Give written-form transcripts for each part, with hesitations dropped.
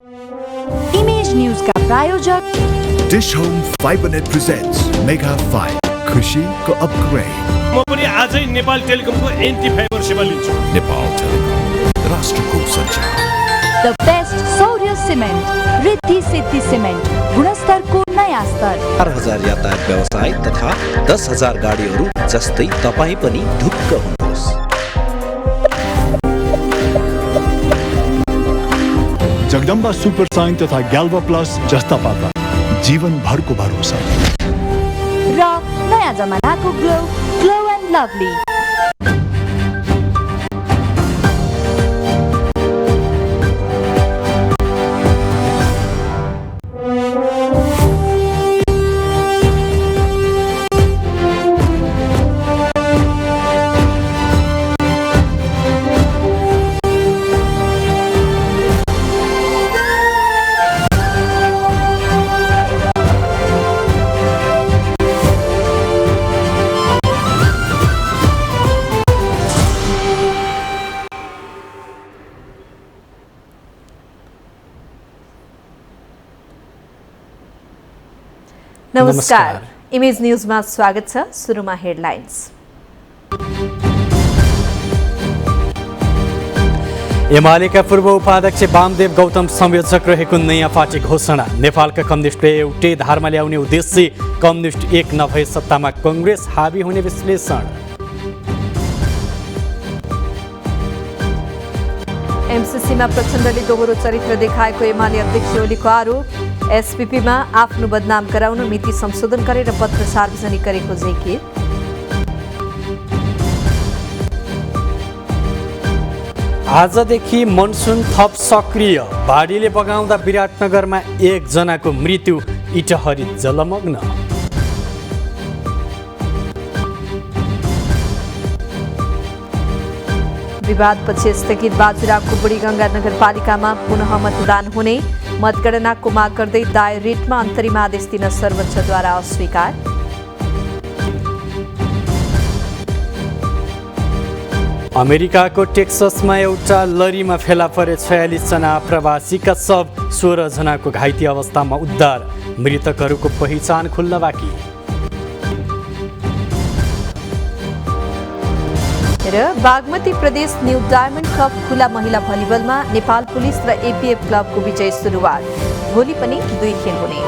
Image news का प्रायोजक dish home Fibernet presents mega 5 खुशी को अपग्रेड। म पनि आजै नेपाल टेलिकमको एन्टी फाइबर सेवा लिन्छु। नेपाल टेलिकम राष्ट्रको सञ्चार। द बेस्ट सौर्य सिमेन्ट रिद्धि सिद्धि सिमेन्ट गुणस्तर को नयाँ स्तर। 4000 यातायात व्यवसाय तथा 10,000 गाडीहरू जस्तै तपाईँ पनि ढुक्क हुनुहोस्। जगदम्बा सुपर साइन तथा ग्याल्वा प्लस जस्ता पाता जीवन भरको भरोसा र नयाँ जमानाको ग्लो एन्ड लभली। नमस्कार, इमेज न्यूजमा स्वागत छ। सुरुमा हेडलाइन्स। एमालेका पूर्व उपाध्यक्ष वामदेव गौतम संयोजक रहेको नयाँ पार्टी घोषणा। नेपालका कम्युनिस्टले एउटै धारमा ल्याउने उद्देश्य, कम्युनिस्ट एक नभए सत्तामा कांग्रेस हावी हुने विश्लेषण। एमसीसीमा प्रचण्डले दोहोरो चरित्र देखाएको एमाले अध्यक्ष ओलीको आरोप। एसपीपीमा आफ्नो बदनाम गराउन मिति संशोधन गरेर पत्र सार्वजनिक गरेको जेके। आजदेखि मनसुन थप सक्रिय, बाढीले बगाउँदा विराटनगरमा 1 जनाको मृत्यु, इटहरी जलमग्न। विवादपछि स्थगित बाजुराको बुढीगङ्गा नगरपालिकामा पुनः मतदान हुने, मतगणनाको माग गर्दै दायर रिटमा अन्तरिम आदेश दिन सर्वोच्चद्वारा अस्वीकार। अमेरिकाको टेक्ससमा एउटा लरीमा फेला परे 46 जना प्रवासीका शव, 16 जनाको घाइते अवस्थामा उद्धार, मृतकहरूको पहिचान खुल्न बाँकी। र बागमती प्रदेश न्यू डायमन्ड कप खुला महिला भलिबलमा नेपाल पुलिस र एपीएफ क्लबको विजय सुरुवात। भोलि पनि 2 खेल हुने।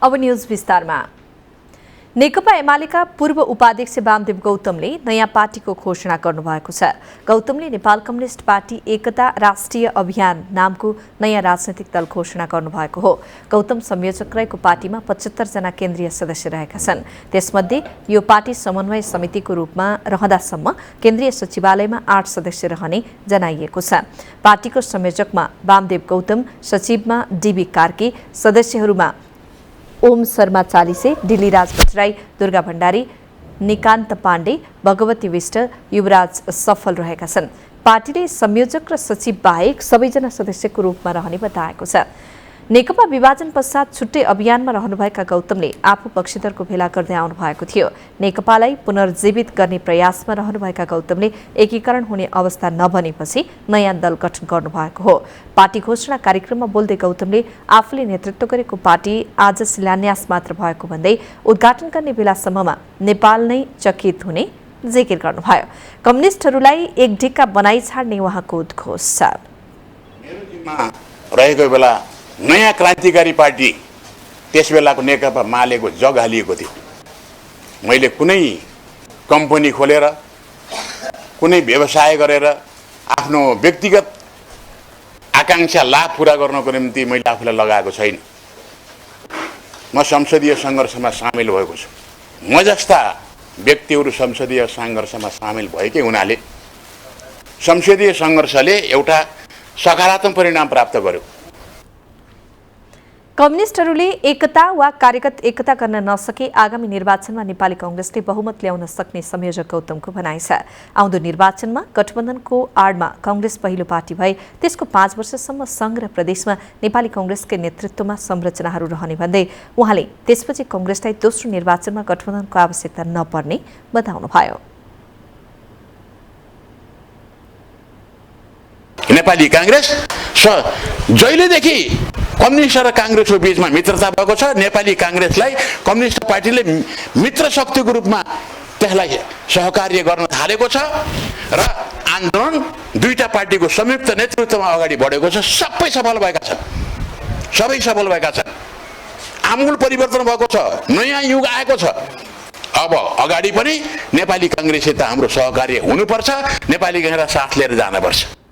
अब न्यूज विस्तारमा। नेकपा एमालेका पूर्व उपाध्यक्ष वामदेव गौतमले नयाँ पार्टीको घोषणा गर्नुभएको छ। गौतमले नेपाल कम्युनिस्ट पार्टी एकता राष्ट्रिय अभियान नामको नयाँ राजनैतिक दल घोषणा गर्नुभएको हो। गौतम संयोजक रहेको पार्टीमा 75 जना केन्द्रीय सदस्य रहेका छन्। त्यसमध्ये यो पार्टी समन्वय समितिको रूपमा रहँदासम्म केन्द्रीय सचिवालयमा 8 सदस्य रहने जनाइएको छ। पार्टीको संयोजकमा वामदेव गौतम, सचिवमा डीबी कार्की, सदस्यहरूमा ओम शर्मा चालिसे, डिलीराज भट्टराई, दुर्गा भण्डारी, निकान्त पाण्डे, भगवती विष्ट, युवराज सफल रहेका छन्। पार्टीले संयोजक र सचिव बाहेक सबैजना सदस्यको रूपमा रहने बताएको छ। नेकपा विभाजन पश्चात छुट्टै अभियानमा रहनुभएका गौतमले आफू पक्षधरको भेला गर्दै आउनु भएको थियो। नेकपालाई पुनर्जीवित गर्ने प्रयासमा रहनुभएका गौतमले एकीकरण हुने अवस्था नबनेपछि नयाँ दल गठन गर्नुभएको हो। पार्टी घोषणा कार्यक्रममा बोल्दै गौतमले आफूले नेतृत्व गरेको पार्टी आज शिलान्यास मात्र भएको भन्दै उद्घाटन गर्ने बेलासम्ममा नेपाल नै चकित हुने जिकिर गर्नुभयो। कम्युनिस्टहरूलाई एक ढिक्का बनाइ छाड्ने उहाँको उद्घोष छ। रहेको बेला नयाँ क्रान्तिकारी पार्टी त्यस बेलाको नेकपा मालेको जग हालिएको थियो। मैले कुनै कम्पनी खोलेर कुनै व्यवसाय गरेर आफ्नो व्यक्तिगत आकांक्षा लाभ पूरा गर्नको निम्ति मैले आफूलाई लगाएको छैन। म संसदीय सङ्घर्षमा सामेल भएको छु। म जस्ता व्यक्तिहरू संसदीय सङ्घर्षमा सामेल भएकै हुनाले संसदीय सङ्घर्षले एउटा सकारात्मक परिणाम प्राप्त गर्यो। कम्युनिस्टहरूले एकता वा कार्यगत एकता गर्न नसके आगामी निर्वाचनमा नेपाली कांग्रेसले बहुमत ल्याउन सक्ने संयोजक गौतमको भनाइ छ। आउँदो निर्वाचनमा गठबन्धनको आडमा कांग्रेस पहिलो पार्टी भए त्यसको 5 वर्षसम्म संघ र प्रदेशमा नेपाली कांग्रेसकै नेतृत्वमा संरचनाहरू रहने भन्दै उहाँले त्यसपछि कांग्रेसलाई दोस्रो निर्वाचनमा गठबन्धनको आवश्यकता नपर्ने बताउनुभयो। नेपाली कांग्रेस जहिलेदेखि कम्युनिस्ट र कांग्रेसको बीचमा मित्रता भएको छ, नेपाली कांग्रेसलाई कम्युनिस्ट पार्टीले मित्र शक्तिको रूपमा त्यसलाई सहकार्य गर्न थालेको छ र आन्दोलन दुईटा पार्टीको संयुक्त नेतृत्वमा अगाडि बढेको छ। सबै सफल भएका छन्, सबै सफल भएका छन्। आमूल परिवर्तन भएको छ, नयाँ युग आएको छ। अब अगाडि पनि नेपाली कांग्रेससित हाम्रो सहकार्य हुनुपर्छ, नेपाली कांग्रेस साथ लिएर जानुपर्छ।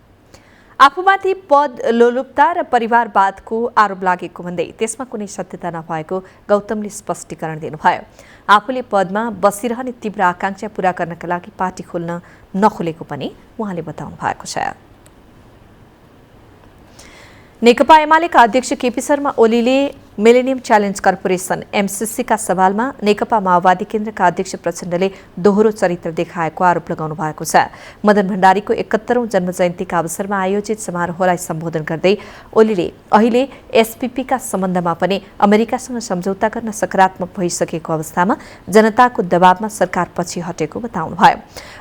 आफूमाथि पद लोलुपता र परिवारवादको आरोप लागेको भन्दै त्यसमा कुनै सत्यता नभएको गौतमले स्पष्टीकरण दिनुभयो। आफूले पदमा बसिरहने तीव्र आकांक्षा पूरा गर्नका लागि पार्टी खोल्न नखोलेको पनि उहाँले बताउनु भएको छ। नेकपा एमालेका अध्यक्ष केपी शर्मा ओलीले मिलेनियम च्यालेन्ज कर्पोरेसन एमसीसीका सवालमा नेकपा माओवादी केन्द्रका अध्यक्ष प्रचण्डले दोहोरो चरित्र देखाएको आरोप लगाउनु भएको छ। मदन भण्डारीको 71औं जन्मजयन्तीका अवसरमा आयोजित समारोहलाई सम्बोधन गर्दै ओलीले अहिले एसपीपीका सम्बन्धमा पनि अमेरिकासँग सम्झौता गर्न सकारात्मक भइसकेको अवस्थामा जनताको दबावमा सरकार पछि हटेको बताउनुभयो।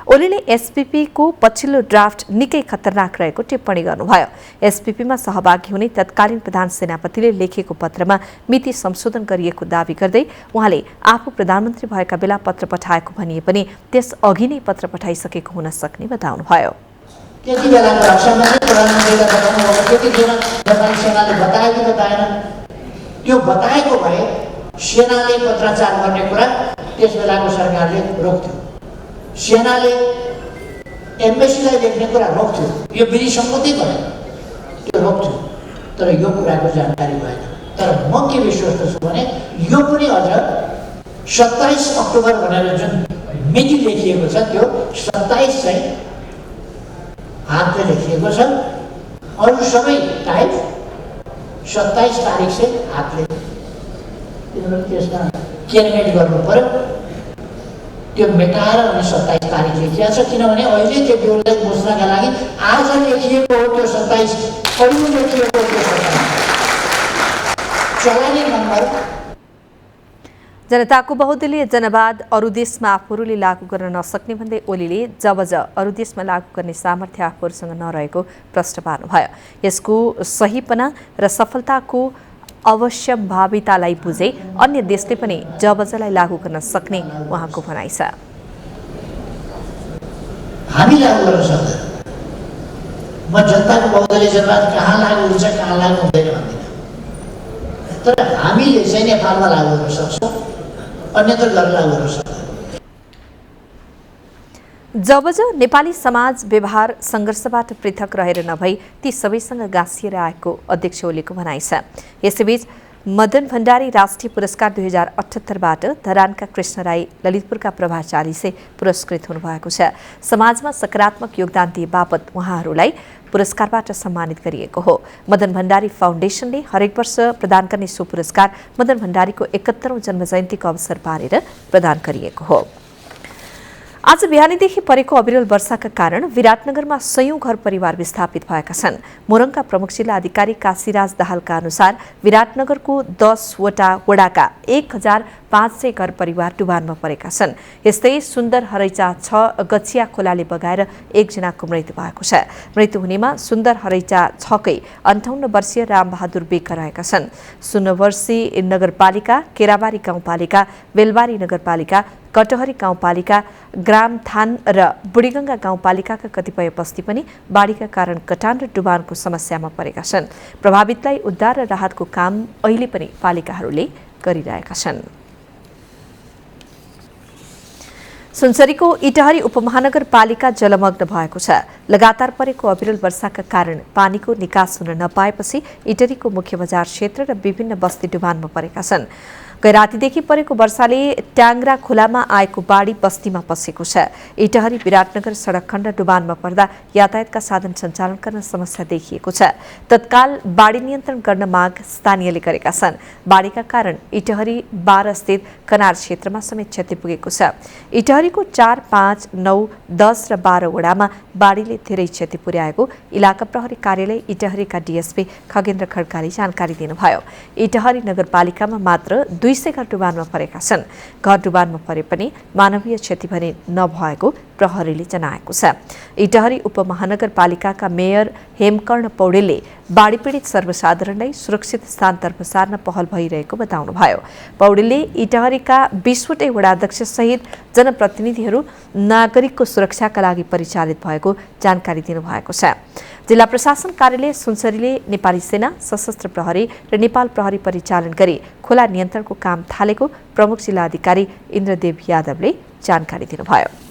ओलीले एसपीपीको पछिल्लो ड्राफ्ट निकै खतरनाक रहेको टिप्पणी गर्नुभयो। एसपीपीमा सहभागी हुने तत्कालीन प्रधान सेनापतिले लेखेको पत्रमा मिति संशोधन गरिएको दावी गर्दै उहाँले आफू प्रधानमन्त्री भएका बेला पत्र पठाएको भनिए पनि त्यस अघि नै पत्र पठाइसकेको हुन सक्ने बताउनुभयो। त्यति बेलाको भाषामा नै प्रधानमन्त्रीले बताउनु भएको त्यतिखेर नेपाली सेनाले बतायो कि बताएन? त्यो बताएको भए सेनाले पत्राचार गर्ने कुरा त्यस बेलाको सरकारले रोक्थ्यो, सेनाले एम्बेसीलाई लेख्ने कुरा रोक्थ्यो, यो विधि सम्मतै भयो, त्यो रोक्थ्यो। तर यो कुराको जानकारी भएन। तर म के विश्वस्त छु भने यो पनि अझ 27 अक्टोबर भनेर जुन मिति लेखिएको छ त्यो 27 चाहिँ हातले लेखिएको छ, अरू सबै टाइप 27 तारिक चाहिँ हातले त्यसमा क्याबिनेट गर्नु पर्यो। त्यो मेटाएर अनि 27 तारिक लेखिएको छ, किनभने अहिले त्यो बिउलाई बुझ्नका लागि आज लेखिएको हो त्यो 27, अरू लेखिएको हो त्यो 27 चलानी नम्बर। जनताको बहुदलीय जनवाद अरू देशमा आफूहरूले लागू गर्न नसक्ने भन्दै ओलीले जबज अरू देशमा लागू गर्ने सामर्थ्य आफूहरूसँग नरहेको प्रश्न पार्नुभयो। यसको सहीपना र सफलताको अवश्यम्भावितालाई बुझे अन्य देशले पनि जबजलाई लागू गर्न सक्ने उहाँको भनाइ छ। हामी लागू गर्न सक्दैन। म जनताको बहुदलीय जनवाद कहाँ लागू हुन्छ कहाँ लागू हुँदैन भन्दिनँ, तर हामीले चाहिँ नेपालमा लागू गर्न सक्छौँ, अन्यत्र गर्न लागू गर्न सक्दैन। जबज नेपाली समाज व्यवहार सङ्घर्षबाट पृथक रहेर नभई ती सबैसँग गाँसिएर आएको अध्यक्ष ओलीको भनाइ छ। यसैबीच मदन भण्डारी राष्ट्रिय पुरस्कार 2078बाट धरानका कृष्ण राई, ललितपुरका प्रभा चालिसे पुरस्कृत हुनुभएको छ। समाजमा सकारात्मक योगदान दिए बापत उहाँहरूलाई पुरस्कारबाट सम्मानित गरिएको हो। मदन भण्डारी फाउन्डेसनले हरेक वर्ष प्रदान गर्ने सो पुरस्कार मदन भण्डारीको 71औं जन्मजयन्तीको अवसर पारेर प्रदान गरिएको हो। आज बिहानीदेखि परेको अविरल वर्षाका कारण विराटनगरमा सयौं घर परिवार विस्थापित भएका छन्। मोरङका प्रमुख जिल्ला अधिकारी काशीराज दाहालका अनुसार विराटनगरको 10 वटा वडाका 1500 घर परिवार डुबानमा परेका छन्। यस्तै सुन्दर हरैचा 6 गछिया खोलाले बगाएर एकजनाको मृत्यु भएको छ। मृत्यु हुनेमा सुन्दर हरैचा 6कै 58 वर्षीय रामबहादुर बेक रहेका छन्। सुनवर्सी नगरपालिका, केराबारी गाउँपालिका, बेलबारी नगरपालिका, कटहरी गाउँपालिका, ग्रामथान र बुढीगङ्गा गाउँपालिकाका कतिपय बस्ती पनि बाढीका कारण कटान र डुबानको समस्यामा परेका छन्। प्रभावितलाई उद्धार र राहतको काम अहिले पनि पालिकाहरूले गरिरहेका छन्। सुनसरीको इटहरी उपमहानगरपालिका जलमग्न भएको छ। लगातार परेको अविरल वर्षाका कारण पानीको निकास हुन नपाएपछि इटहरीको मुख्य बजार क्षेत्र र विभिन्न बस्ती डुबानमा परेका छन्। गैरातीदेखि परेको वर्षाले ट्याङ्ग्रा खोलामा आएको बाढी बस्तीमा पसेको छ। इटहरी विराटनगर सडक खण्ड डुबानमा पर्दा यातायातका साधन सञ्चालन गर्न समस्या देखिएको छ। तत्काल बाढी नियन्त्रण गर्न माग स्थानीयले गरेका छन्। बाढीका कारण इटहरी 12 स्थित कनार क्षेत्रमा समेत क्षति पुगेको छ। इटहरीको 4, 5, 9, 10 र 12 वडामा बाढीले धेरै क्षति पुर्याएको इलाका प्रहरी कार्यालय इटहरीका डीएसपी खगेन्द्र खड्काले जानकारी दिनुभयो। इटहरी नगरपालिकामा मात्र 200 घर डुबानमा परेका छन्। घर डुबानमा परे पनि मानवीय क्षति भने नभएको प्रहरीले जनाएको छ। इटहरी उपमहानगरपालिकाका मेयर हेमकर्ण पौडेलले बाढी पीडित सर्वसाधारणलाई सुरक्षित स्थानतर्फ सार्न पहल भइरहेको बताउनुभयो। पौडेलले इटहरीका 20वटै वडाध्यक्ष सहित जनप्रतिनिधिहरू नागरिकको सुरक्षाका लागि परिचालित भएको जानकारी दिनुभएको छ। जिल्ला प्रशासन कार्यालय सुनसरीले नेपाली सेना, सशस्त्र प्रहरी र नेपाल प्रहरी परिचालन गरी खोला नियन्त्रणको काम थालेको प्रमुख जिल्लाधिकारी इन्द्रदेव यादवले जानकारी दिनुभयो।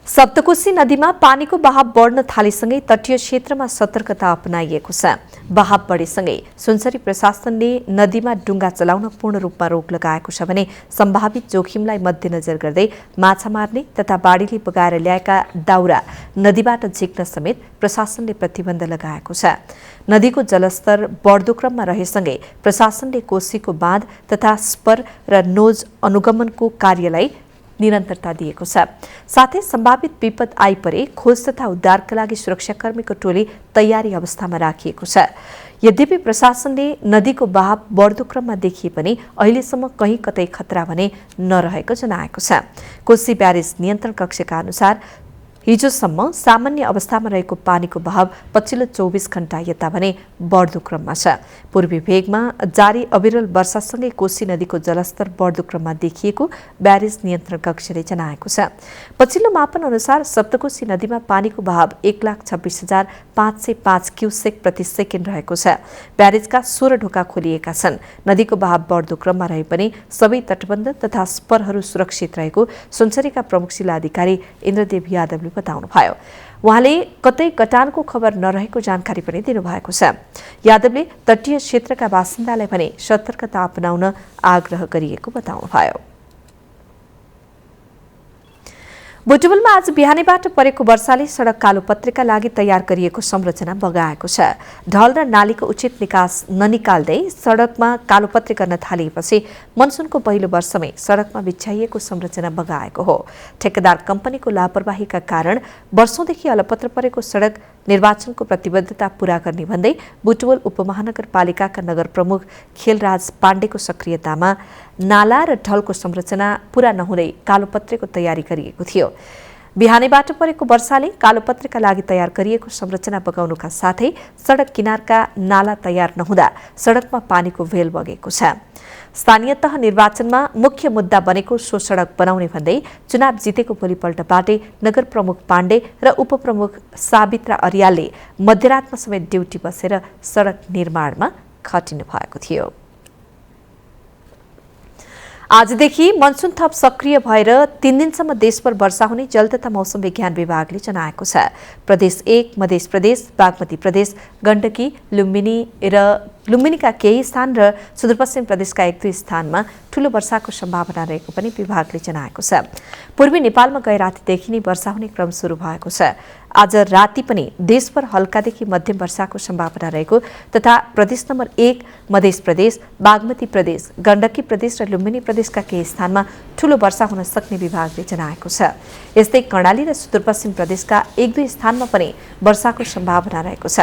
सप्तकोशी नदीमा पानीको बहाव बढ्न थालेसँगै तटीय क्षेत्रमा सतर्कता अपनाइएको छ। बहाव बढेसँगै सुनसरी प्रशासनले नदीमा डुङ्गा चलाउन पूर्ण रूपमा रोक लगाएको छ भने सम्भावित जोखिमलाई मध्यनजर गर्दै माछा मार्ने तथा बाढीले बगाएर ल्याएका दाउरा नदीबाट झिक्न समेत प्रशासनले प्रतिबन्ध लगाएको छ। नदीको जलस्तर बढ्दो क्रममा रहेसँगै प्रशासनले कोशीको बाँध तथा स्पर र नोज अनुगमनको कार्यलाई निरन्तरता दिएको छ। साथै सम्भावित विपद आइपरे खोज तथा उद्धारका लागि सुरक्षाकर्मीको टोली तयारी अवस्थामा राखिएको छ। यद्यपि प्रशासनले नदीको बहाव बढ्दो क्रममा देखिए पनि अहिलेसम्म कहीँ कतै खतरा भने नरहेको जनाएको छ। कोशी ब्यारेज नियन्त्रण कक्षका अनुसार हिजोसम्म सामान्य अवस्थामा रहेको पानीको बहाव पछिल्लो 24 घण्टा यता भने बढ्दो क्रममा छ। पूर्वी भेगमा जारी अविरल वर्षासँगै कोशी नदीको जलस्तर बढ्दो क्रममा देखिएको ब्यारेज नियन्त्रण कक्षले जनाएको छ। पछिल्लो मापन अनुसार सप्तकोशी नदीमा पानीको बहाव 1,26,505 क्युसेक प्रति सेकेन्ड रहेको छ। ब्यारेजका 16 ढोका खोलिएका छन्। नदीको बहाव बढ्दो क्रममा रहे पनि सबै तटबन्ध तथा स्परहरू सुरक्षित रहेको सुनसरीका प्रमुख जिल्लाधिकारी इन्द्रदेव यादवले बताउनुभयो। उहाँले कतै कटानको खबर नरहेको जानकारी पनि दिनुभएको छ। यादवले तटीय क्षेत्रका बासिन्दालाई भने सतर्कता अपनाउन आग्रह गरिएको बताउनुभयो। बुटवलमा आज बिहानैबाट परेको वर्षाले सडक कालोपत्रेका लागि तयार गरिएको संरचना बगाएको छ। ढल र नालीको उचित निकास ननिकाल्दै सडकमा कालोपत्रे गर्न थालिएपछि मनसुनको पहिलो वर्षमै सडकमा बिछ्याइएको संरचना बगाएको हो। ठेकेदार कम्पनीको लापरवाहीका कारण वर्षौंदेखि अलपत्र परेको सडक निर्वाचनको प्रतिबद्धता पूरा गर्ने भन्दै बुटवल उपमहानगरपालिकाका नगर प्रमुख खेलराज पाण्डेको सक्रियतामा नाला र ढलको संरचना पूरा नहुँदै कालोपत्रेको तयारी गरिएको थियो। बिहानैबाट परेको वर्षाले कालोपत्रेका लागि तयार गरिएको संरचना बगाउनुका साथै सडक किनारका नाला तयार नहुँदा सडकमा पानीको भेल बगेको छ। स्थानीय तह निर्वाचनमा मुख्य मुद्दा बनेको सो सडक बनाउने भन्दै चुनाव जितेको भोलिपल्टबाटै नगर प्रमुख पाण्डे र उपप्रमुख सावित्रा अर्यालले मध्यरातमा समेत ड्युटी बसेर सडक निर्माणमा खटिनु भएको थियो। आजदेखि मनसुन थप सक्रिय भएर 3 दिनसम्म देशभर वर्षा हुने जल तथा मौसम विज्ञान विभागले जनाएको छ। प्रदेश 1, मध्य प्रदेश, बागमती प्रदेश, गण्डकी, लुम्बिनीका केही स्थान र सुदूरपश्चिम प्रदेशका 1-2 स्थानमा ठूलो वर्षाको सम्भावना रहेको पनि विभागले जनाएको छ। पूर्वी नेपालमा गए रातिदेखि नै वर्षा हुने क्रम सुरु भएको छ। आज राति पनि देशभर हल्कादेखि मध्यम वर्षाको सम्भावना रहेको तथा प्रदेश नम्बर 1, मध्य प्रदेश, बागमती प्रदेश, गण्डकी प्रदेश र लुम्बिनी प्रदेशका केही स्थानमा ठूलो वर्षा हुन सक्ने विभागले जनाएको छ। यस्तै कर्णाली र सुदूरपश्चिम प्रदेशका 1-2 स्थानमा पनि वर्षाको सम्भावना रहेको छ।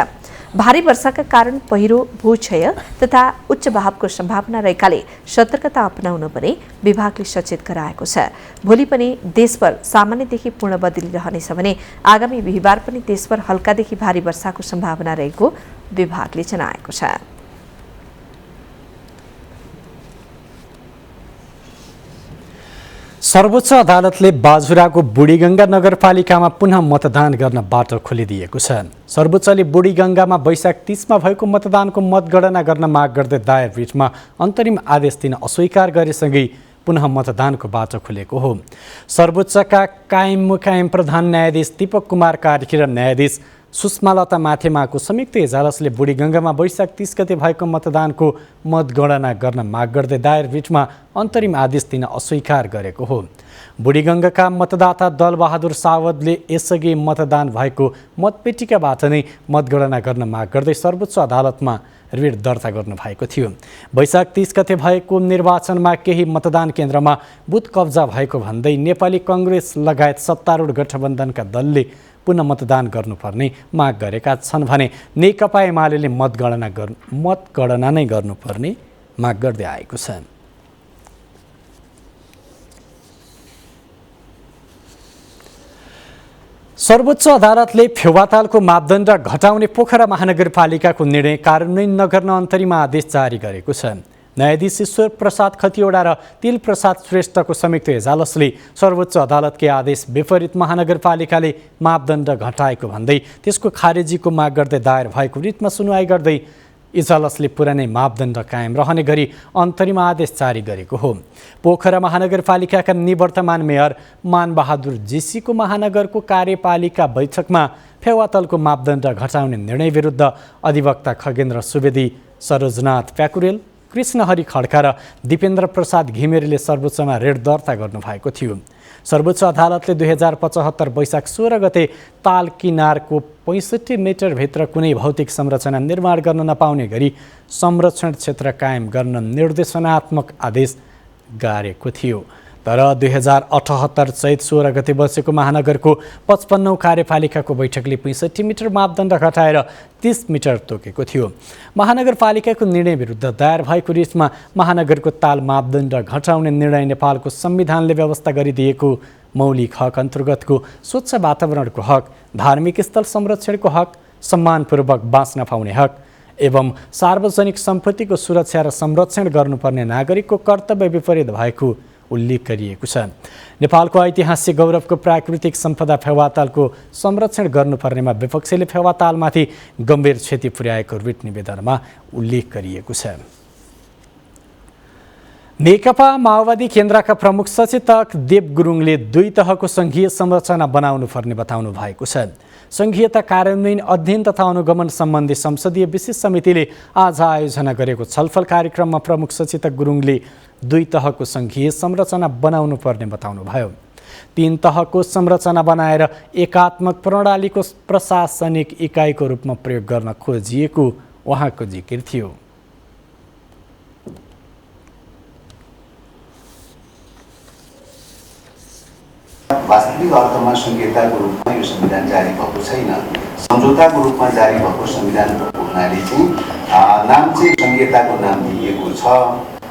भारी वर्षाका कारण पहिरो, भूक्षय तथा उच्च बहावको सम्भावना रहेकाले सतर्कता अपनाउन पनि विभागले सचेत गराएको छ। भोलि पनि देशभर सामान्यदेखि पूर्ण बदली रहनेछ भने आगामी बिहिबार पनि देशभर हल्कादेखि भारी वर्षाको सम्भावना रहेको विभागले जनाएको छ। सर्वोच्च अदालतले बाजुराको बुढीगङ्गा नगरपालिकामा पुनः मतदान गर्न बाटो खोलिदिएको छ। सर्वोच्चले बुढीगङ्गामा वैशाख 30मा भएको मतदानको मतगणना गर्न माग गर्दै दायर रिटमा अन्तरिम आदेश दिन अस्वीकार गरेसँगै पुनः मतदानको बाटो खुलेको हो। सर्वोच्चका कायम प्रधान न्यायाधीश दीपक कुमार कार्की र न्यायाधीश सुषमालता माथेमाको संयुक्त इजलासले बुढीगङ्गामा वैशाख 30 गते भएको मतदानको मतगणना गर्न माग गर्दै दायर रिटमा अन्तरिम आदेश दिन अस्वीकार गरेको हो। बुढीगङ्गाका मतदाता दलबहादुर सावदले यसअघि मतदान भएको मतपेटिकाबाट नै मतगणना गर्न माग गर्दै सर्वोच्च अदालतमा रिट दर्ता गर्नुभएको थियो। वैशाख 30 गते भएको निर्वाचनमा केही मतदान केन्द्रमा बुथ कब्जा भएको भन्दै नेपाली कङ्ग्रेस लगायत सत्तारूढ गठबन्धनका दलले पुनः मतदान गर्नुपर्ने माग गरेका छन् भने नेकपा एमाले मतगणना नै गर्नुपर्ने माग गर्दै आएको छ। सर्वोच्च अदालतले फेवातालको मापदण्ड घटाउने पोखरा महानगरपालिकाको निर्णय कार्यान्वयन नगर्न अन्तरिम आदेश जारी गरेको छ। न्यायाधीश ईश्वर प्रसाद खतिवडा र तिल प्रसाद श्रेष्ठको संयुक्त इजलासले सर्वोच्च अदालतकै आदेश विपरीत महानगरपालिकाले मापदण्ड घटाएको भन्दै त्यसको खारेजीको माग गर्दै दायर भएको रिटमा सुनवाई गर्दै इजलासले पुरानै मापदण्ड कायम रहने गरी अन्तरिम आदेश जारी गरेको हो। पोखरा महानगरपालिकाका निवर्तमान मेयर मानबहादुर जेसीको महानगरको कार्यपालिका बैठकमा फेवातालको मापदण्ड घटाउने निर्णय विरुद्ध अधिवक्ता खगेन्द्र सुवेदी, सरोजनाथ प्याकुरेल, कृष्णहरि खड्का र दिपेन्द्र प्रसाद घिमिरेले सर्वोच्चमा रिट दर्ता गर्नुभएको थियो। सर्वोच्च अदालतले 2075 वैशाख 16 गते ताल किनारको 65 मिटरभित्र कुनै भौतिक संरचना निर्माण गर्न नपाउने गरी संरक्षण क्षेत्र कायम गर्न निर्देशनात्मक आदेश गरेको थियो। तर 2078 चैत 16 गते बसेको महानगरको 55औं कार्यपालिकाको बैठकले 65 मिटर मापदण्ड घटाएर 30 मिटर तोकेको थियो। महानगरपालिकाको निर्णय विरुद्ध दायर भएको रिटमा महानगरको ताल मापदण्ड घटाउने निर्णय नेपालको संविधानले व्यवस्था गरिदिएको मौलिक हक अन्तर्गतको स्वच्छ वातावरणको हक, धार्मिक स्थल संरक्षणको हक, सम्मानपूर्वक बाँच्न पाउने हक एवं सार्वजनिक सम्पत्तिको सुरक्षा र संरक्षण गर्नुपर्ने नागरिकको कर्तव्य विपरीत भएको उल्लेख गरिएको छ। नेपालको ऐतिहासिक गौरवको प्राकृतिक सम्पदा फेवातालको संरक्षण गर्नुपर्नेमा विपक्षीले फेवातालमाथि गम्भीर क्षति पुर्याएको रिट निवेदनमा उल्लेख गरिएको छ। नेकपा माओवादी केन्द्रका प्रमुख सचेतक देव गुरुङले 2 तहको संघीय संरचना बनाउनु पर्ने बताउनु भएको छ। संघीयता कार्यान्वयन अध्ययन तथा अनुगमन सम्बन्धी संसदीय विशेष समितिले आज आयोजना गरेको छलफल कार्यक्रममा प्रमुख सचेतक गुरुङले 2 तहको संघीय संरचना बनाउनु पर्ने बताउनुभयो। 3 तहको संरचना बनाएर एकात्मक प्रणालीको प्रशासनिक इकाइको रूपमा प्रयोग गर्न खोजिएको उहाँको जिकिर थियो। वास्तविक अर्थमा संहिताको रूपमा यो संविधान जारी भएको छैन। सम्झौताको रूपमा जारी भएको संविधान हुनाले चाहिँ नाम चाहिँ संहिताको नाम दिइएको छ।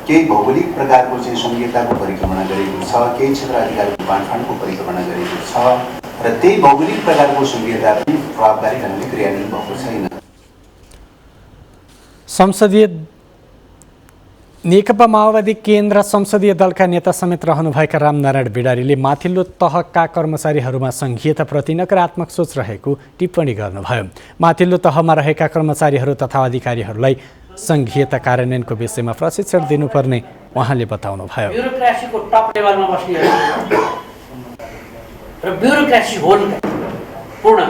केही भौगोलिक प्रकारको चाहिँ संहिताको परिक्रमणा गरेको छ, केही क्षेत्र अधिकारको बाँडफाँडको परिक्रमणा गरेको छ र त्यही भौगोलिक प्रकारको संहिता पनि प्रभावकारी ढङ्गले क्रियान्वयन भएको छैन। संसदीय नेकपा माओवादी केन्द्र संसदीय दलका नेता समेत रहनुभएका रामनारायण बिडारीले माथिल्लो तहका कर्मचारीहरूमा संघीयताप्रति नकारात्मक सोच रहेको टिप्पणी गर्नुभयो। माथिल्लो तहमा रहेका कर्मचारीहरू तथा अधिकारीहरूलाई संघीयता कार्यान्वयनको विषयमा प्रशिक्षण दिनुपर्ने उहाँले बताउनुभयो। ब्युरोक्रेसीको टप लेभलमा बस्नेहरू र ब्युरोक्रेसी होल पूर्ण,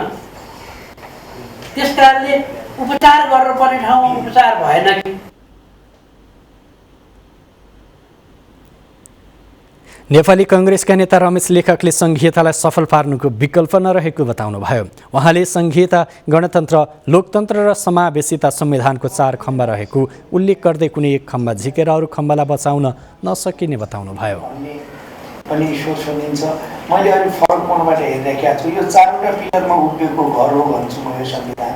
त्यसकारणले उपचार गर्नुपर्ने ठाउँमा उपचार भएन कि। नेपाली कङ्ग्रेसका नेता रमेश लेखकले संघीयतालाई सफल पार्नुको विकल्प नरहेको बताउनुभयो। उहाँले संघीयता गणतन्त्र, लोकतन्त्र र समावेशिता संविधानको 4 खम्बा रहेको उल्लेख गर्दै कुनै एक खम्बा झिकेर अरू खम्बालाई बचाउन नसकिने बताउनुभयो। पनि सोच सुनिन्छ। मैले अलिक फरक कोणबाट हेरिरहेको छु। यो 4वटा पिलरमा उभिएको घर हो भन्छु म यो संविधान।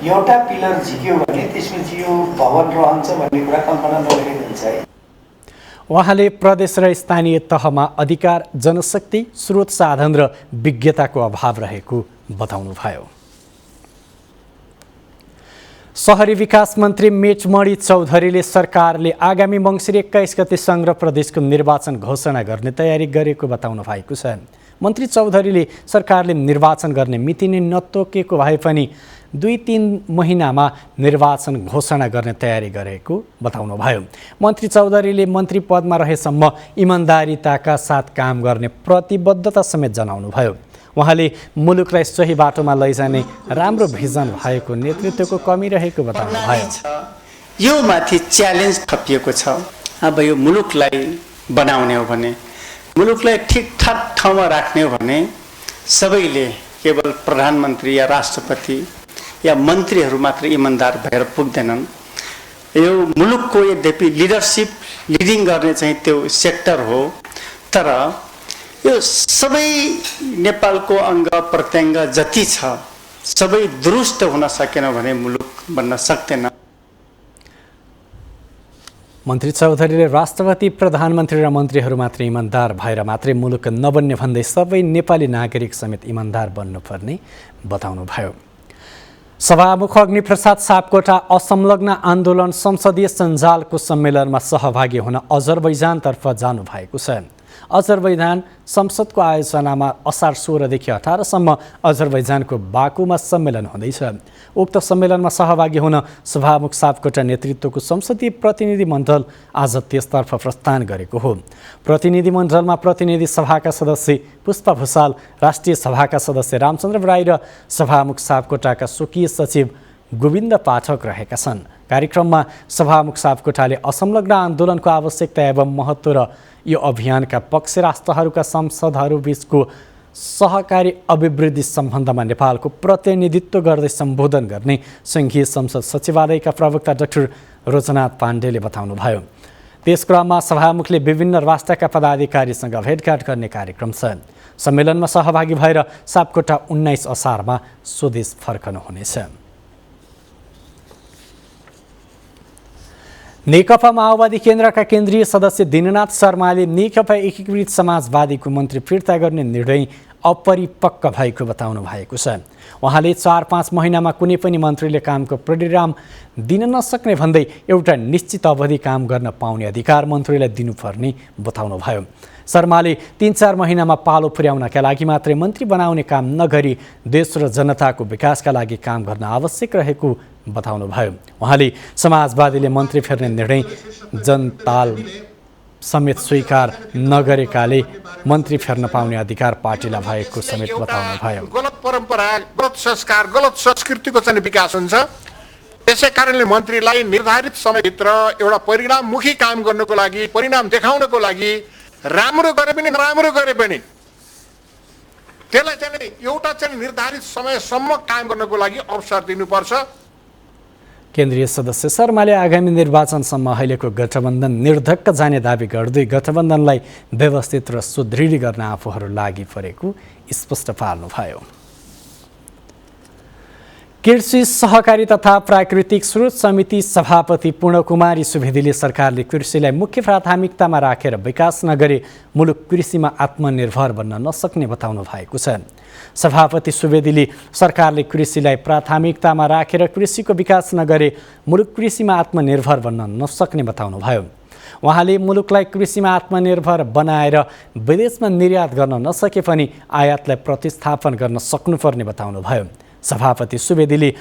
एउटा पिलर झिक्यो भने त्यसपछि यो भवन रहन्छ भन्ने कुरा कल्पना नगरेको हुन्छ है। उहाँले प्रदेश र स्थानीय तहमा अधिकार, जनशक्ति, स्रोत साधन र विज्ञताको अभाव रहेको बताउनुभयो। शहरी विकास मन्त्री मेचमणि चौधरीले सरकारले आगामी मङ्सिर 21 गते सङ्घ र प्रदेशको निर्वाचन घोषणा गर्ने तयारी गरेको बताउनु भएको छ। मन्त्री चौधरीले सरकारले निर्वाचन गर्ने मिति नै नतोकेको भए पनि 2-3 महिनामा निर्वाचन घोषणा गर्ने तयारी गरेको बताउनुभयो। मन्त्री चौधरीले मन्त्री पदमा रहेसम्म इमान्दारिताका साथ काम गर्ने प्रतिबद्धता समेत जनाउनुभयो। उहाँले मुलुकलाई सही बाटोमा लैजाने राम्रो भिजन भएको नेतृत्वको कमी रहेको बताउनुभयो। यो माथि च्यालेन्ज थपिएको छ। अब यो मुलुकलाई बनाउने हो भने, मुलुकलाई ठिकठाक ठाउँमा राख्ने हो भने सबैले केवल प्रधानमन्त्री या राष्ट्रपति या मन्त्रीहरू मात्र इमान्दार भएर पुग्दैनन्। यो मुलुकको यद्यपि लिडिङ गर्ने चाहिँ त्यो सेक्टर हो, तर यो सबै नेपालको अङ्ग प्रत्यङ्ग जति छ सबै दुरुस्त हुन सकेन भने मुलुक बन्न सक्दैन। मन्त्री चौधरीले राष्ट्रपति, प्रधानमन्त्री र मन्त्रीहरू मात्र इमान्दार भएर मात्रै मुलुक नबन्ने भन्दै सबै नेपाली नागरिक समेत इमान्दार बन्नुपर्ने बताउनुभयो। सभामुख अग्निप्रसाद सापकोटा असंलग्न आन्दोलन संसदीय सञ्जालको सम्मेलनमा सहभागी हुन अजरबैजानतर्फ जानुभएको छ। अजरबैजान संसदको आयोजनामा असार 16 देखि 18 सम्म अजरबैजानको बाकुमा सम्मेलन हुँदैछ। उक्त सम्मेलनमा सहभागी हुन सभामुख सापकोटा नेतृत्वको संसदीय प्रतिनिधि मण्डल आज त्यसतर्फ प्रस्थान गरेको हो। प्रतिनिधि मण्डलमा प्रतिनिधि सभाका सदस्य पुष्पा भूषाल, राष्ट्रिय सभाका सदस्य रामचन्द्र बराई र सभामुख सापकोटाका स्वकीय सचिव गोविन्द पाठक रहेका छन्। कार्यक्रममा सभामुख सापकोटाले असंलग्न आन्दोलनको आवश्यकता एवं महत्त्व र यो अभियानका पक्ष राष्ट्रहरूका संसदहरू बीचको सहकारी अभिवृद्धि सम्बन्धमा नेपालको प्रतिनिधित्व गर्दै सम्बोधन गर्ने सङ्घीय संसद सचिवालयका प्रवक्ता डाक्टर रोचनाथ पाण्डेले बताउनुभयो। त्यस क्रममा सभामुखले विभिन्न राष्ट्रका पदाधिकारीसँग भेटघाट गर्ने कार्यक्रम छ। सम्मेलनमा सहभागी भएर सापकोटा 19 असारमा स्वदेश फर्कनुहुनेछ। नेकपा माओवादी केन्द्रका केन्द्रीय सदस्य दिननाथ शर्माले नेकपा एकीकृत समाजवादीको मन्त्री फिर्ता गर्ने निर्णय अपरिपक्व भएको बताउनु भएको छ। उहाँले 4-5 महिनामा कुनै पनि मन्त्रीले कामको परिणाम दिन नसक्ने भन्दै एउटा निश्चित अवधि काम गर्न पाउने अधिकार मन्त्रीलाई दिनुपर्ने बताउनुभयो। शर्माले 3-4 महिनामा पालो पुर्याउनका लागि मात्रै मन्त्री बनाउने काम नगरी देश र जनताको विकासका लागि काम गर्न आवश्यक रहेको बताउनुभयो। उहाँले समाजवादीले मन्त्री फेर्ने निर्णय जनताल समेत स्वीकार नगरेकाले मन्त्री फेर्न पाउने अधिकार पार्टीलाई भएको समेत बताउनुभयो। गलत परम्परा, गलत संस्कार, गलत संस्कृतिको चाहिँ विकास हुन्छ। त्यसै कारणले मन्त्रीलाई निर्धारित समयभित्र एउटा परिणाममुखी काम गर्नको लागि, परिणाम देखाउनको लागि राम्रो गरे पनि नराम्रो गरे पनि त्यसलाई चाहिँ एउटा चाहिँ निर्धारित समयसम्म काम गर्नको लागि अवसर दिनुपर्छ। केन्द्रीय सदस्य शर्माले आगामी निर्वाचनसम्म अहिलेको गठबन्धन निर्धक्क जाने दावी गर्दै गठबन्धनलाई व्यवस्थित र सुदृढ गर्न आफूहरू लागि परेको स्पष्ट पार्नुभयो। कृषि सहकारी तथा प्राकृतिक स्रोत समिति सभापति पूर्णकुमारी सुवेदीले सरकारले कृषिलाई मुख्य प्राथमिकतामा राखेर विकास नगरे मुलुक कृषिमा आत्मनिर्भर बन्न नसक्ने बताउनु भएको छ। सभापति सुवेदीले सरकारले कृषिलाई प्राथमिकतामा राखेर कृषिको विकास नगरे मुलुक कृषिमा आत्मनिर्भर बन्न नसक्ने बताउनुभयो। उहाँले मुलुकलाई कृषिमा आत्मनिर्भर बनाएर विदेशमा निर्यात गर्न नसके पनि आयातलाई प्रतिस्थापन गर्न सक्नुपर्ने बताउनुभयो। सभापति सुवेदीले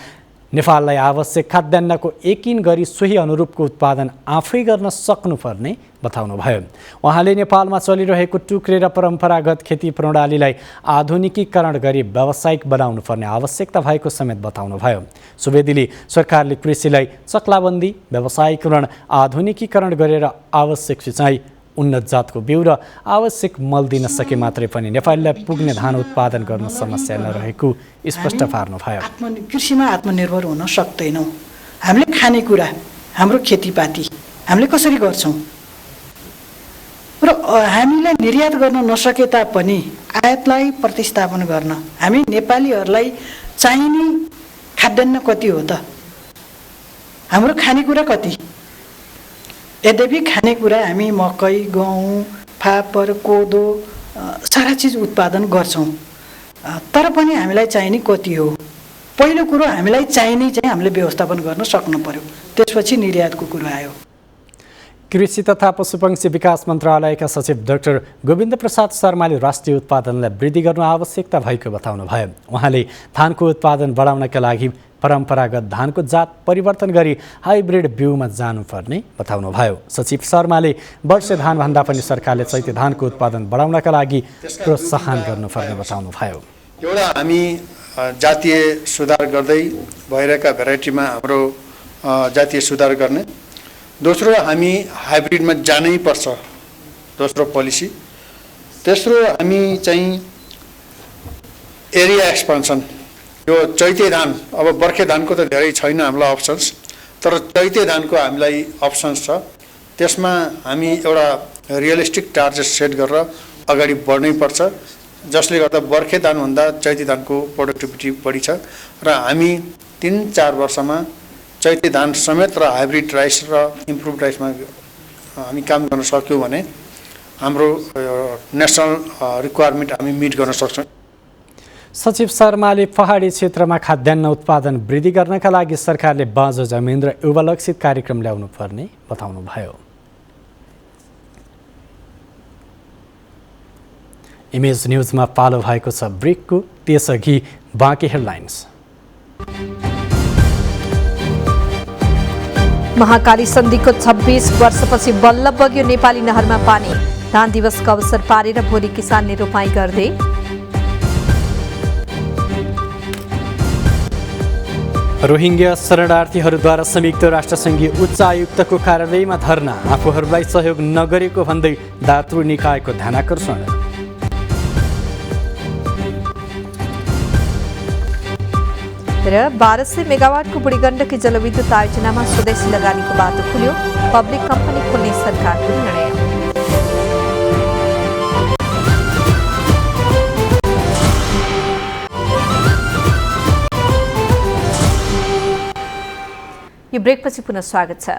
नेपाललाई आवश्यक खाद्यान्नको यकिन गरी सोही अनुरूपको उत्पादन आफै गर्न सक्नुपर्ने बताउनुभयो। उहाँले नेपालमा चलिरहेको टुक्रेर परम्परागत खेती प्रणालीलाई आधुनिकीकरण गरी व्यावसायिक बनाउनुपर्ने आवश्यकता भएको समेत बताउनुभयो। सुवेदीले सरकारले कृषिलाई चक्लाबन्दी, व्यावसायीकरण, आधुनिकीकरण गरेर आवश्यक सिँचाइ, उन्नत जातको बिउ र आवश्यक मल दिन सके मात्रै पनि नेपाललाई पुग्ने धान उत्पादन गर्न समस्या नरहेको स्पष्ट पार्नुभयो। कृषिमा आत्मनिर्भर हुन सक्दैनौँ। हामीले खानेकुरा, हाम्रो खेतीपाती हामीले कसरी गर्छौँ र हामीलाई निर्यात गर्न नसके तापनि आयातलाई प्रतिस्थापन गर्न हामी नेपालीहरूलाई चाहिने खाद्यान्न कति हो त? हाम्रो खानेकुरा कति? यद्यपि खानेकुरा हामी मकै, गहुँ, फापर, कोदो सारा चिज उत्पादन गर्छौँ, तर पनि हामीलाई चाहिने कति हो? पहिलो कुरो हामीलाई चाहिने चाहिँ हामीले व्यवस्थापन गर्न सक्नु पर्यो, त्यसपछि निर्यातको कुरो आयो। कृषि तथा पशुपक्षी विकास मन्त्रालयका सचिव डाक्टर गोविन्द प्रसाद शर्माले राष्ट्रिय उत्पादनलाई वृद्धि गर्न आवश्यकता भएको बताउनुभयो। उहाँले धानको उत्पादन बढाउनका लागि परम्परागत धानको जात परिवर्तन गरी हाइब्रिड बिउमा जानुपर्ने बताउनुभयो। सचिव शर्माले वर्षे धानभन्दा पनि सरकारले चैते धानको उत्पादन बढाउनका लागि प्रोत्साहन गर्नुपर्ने बताउनुभयो। एउटा हामी जातीय सुधार गर्दै भइरहेका भेराइटीमा हाम्रो जातीय सुधार गर्ने, दोस्रो हामी हाइब्रिडमा जानै पर्छ, दोस्रो पोलिसी। तेस्रो हामी चाहिँ एरिया एक्सपान्सन, यो चैते धान, अब बर्खे धानको त धेरै छैन हामीलाई अप्सन्स, तर चैते धानको हामीलाई अप्सन्स छ। त्यसमा हामी एउटा रियलिस्टिक टार्गेट सेट गरेर अगाडि बढ्नै पर्छ, जसले गर्दा बर्खे धानभन्दा चैते धानको प्रोडक्टिभिटी बढी छ र हामी 3-4 वर्षमा चैते धान समेत र हाइब्रिड राइस र इम्प्रुभ राइसमा हामी काम गर्न सक्यौँ भने हाम्रो नेसनल रिक्वायरमेन्ट हामी मिट गर्न सक्छौँ। सचिव शर्माले पहाडी क्षेत्रमा खाद्यान्न उत्पादन वृद्धि गर्नका लागि सरकारले बाँझो जमिन र युवालक्षित कार्यक्रम ल्याउनु पर्ने बताउनुभयो। इमेज न्युजमा पालो भएको छ ब्रेकको, त्यसअघि बाँकी हेडलाइन्स। महाकाली सन्धिको 26 वर्षपछि बल्ल बग्यो नेपाली नहरमा पानी। धान दिवसको अवसर पारेर भोलि किसानले रोपाई गर्दै। रोहिङ्ग्या शरणार्थीहरूद्वारा संयुक्त राष्ट्रसङ्घीय उच्च आयुक्तको कार्यालयमा धरना, आफूहरूलाई सहयोग नगरेको भन्दै दातृ निकायको ध्यानाकर्षण। र 1200 मेगावाटको बुढीगण्डकी जलविद्युत आयोजनामा स्वदेशी लगानीको बाटो खुल्यो, पब्लिक कम्पनी खोल्ने सरकारको निर्णय। यो ब्रेकपछि पुनः स्वागत छ।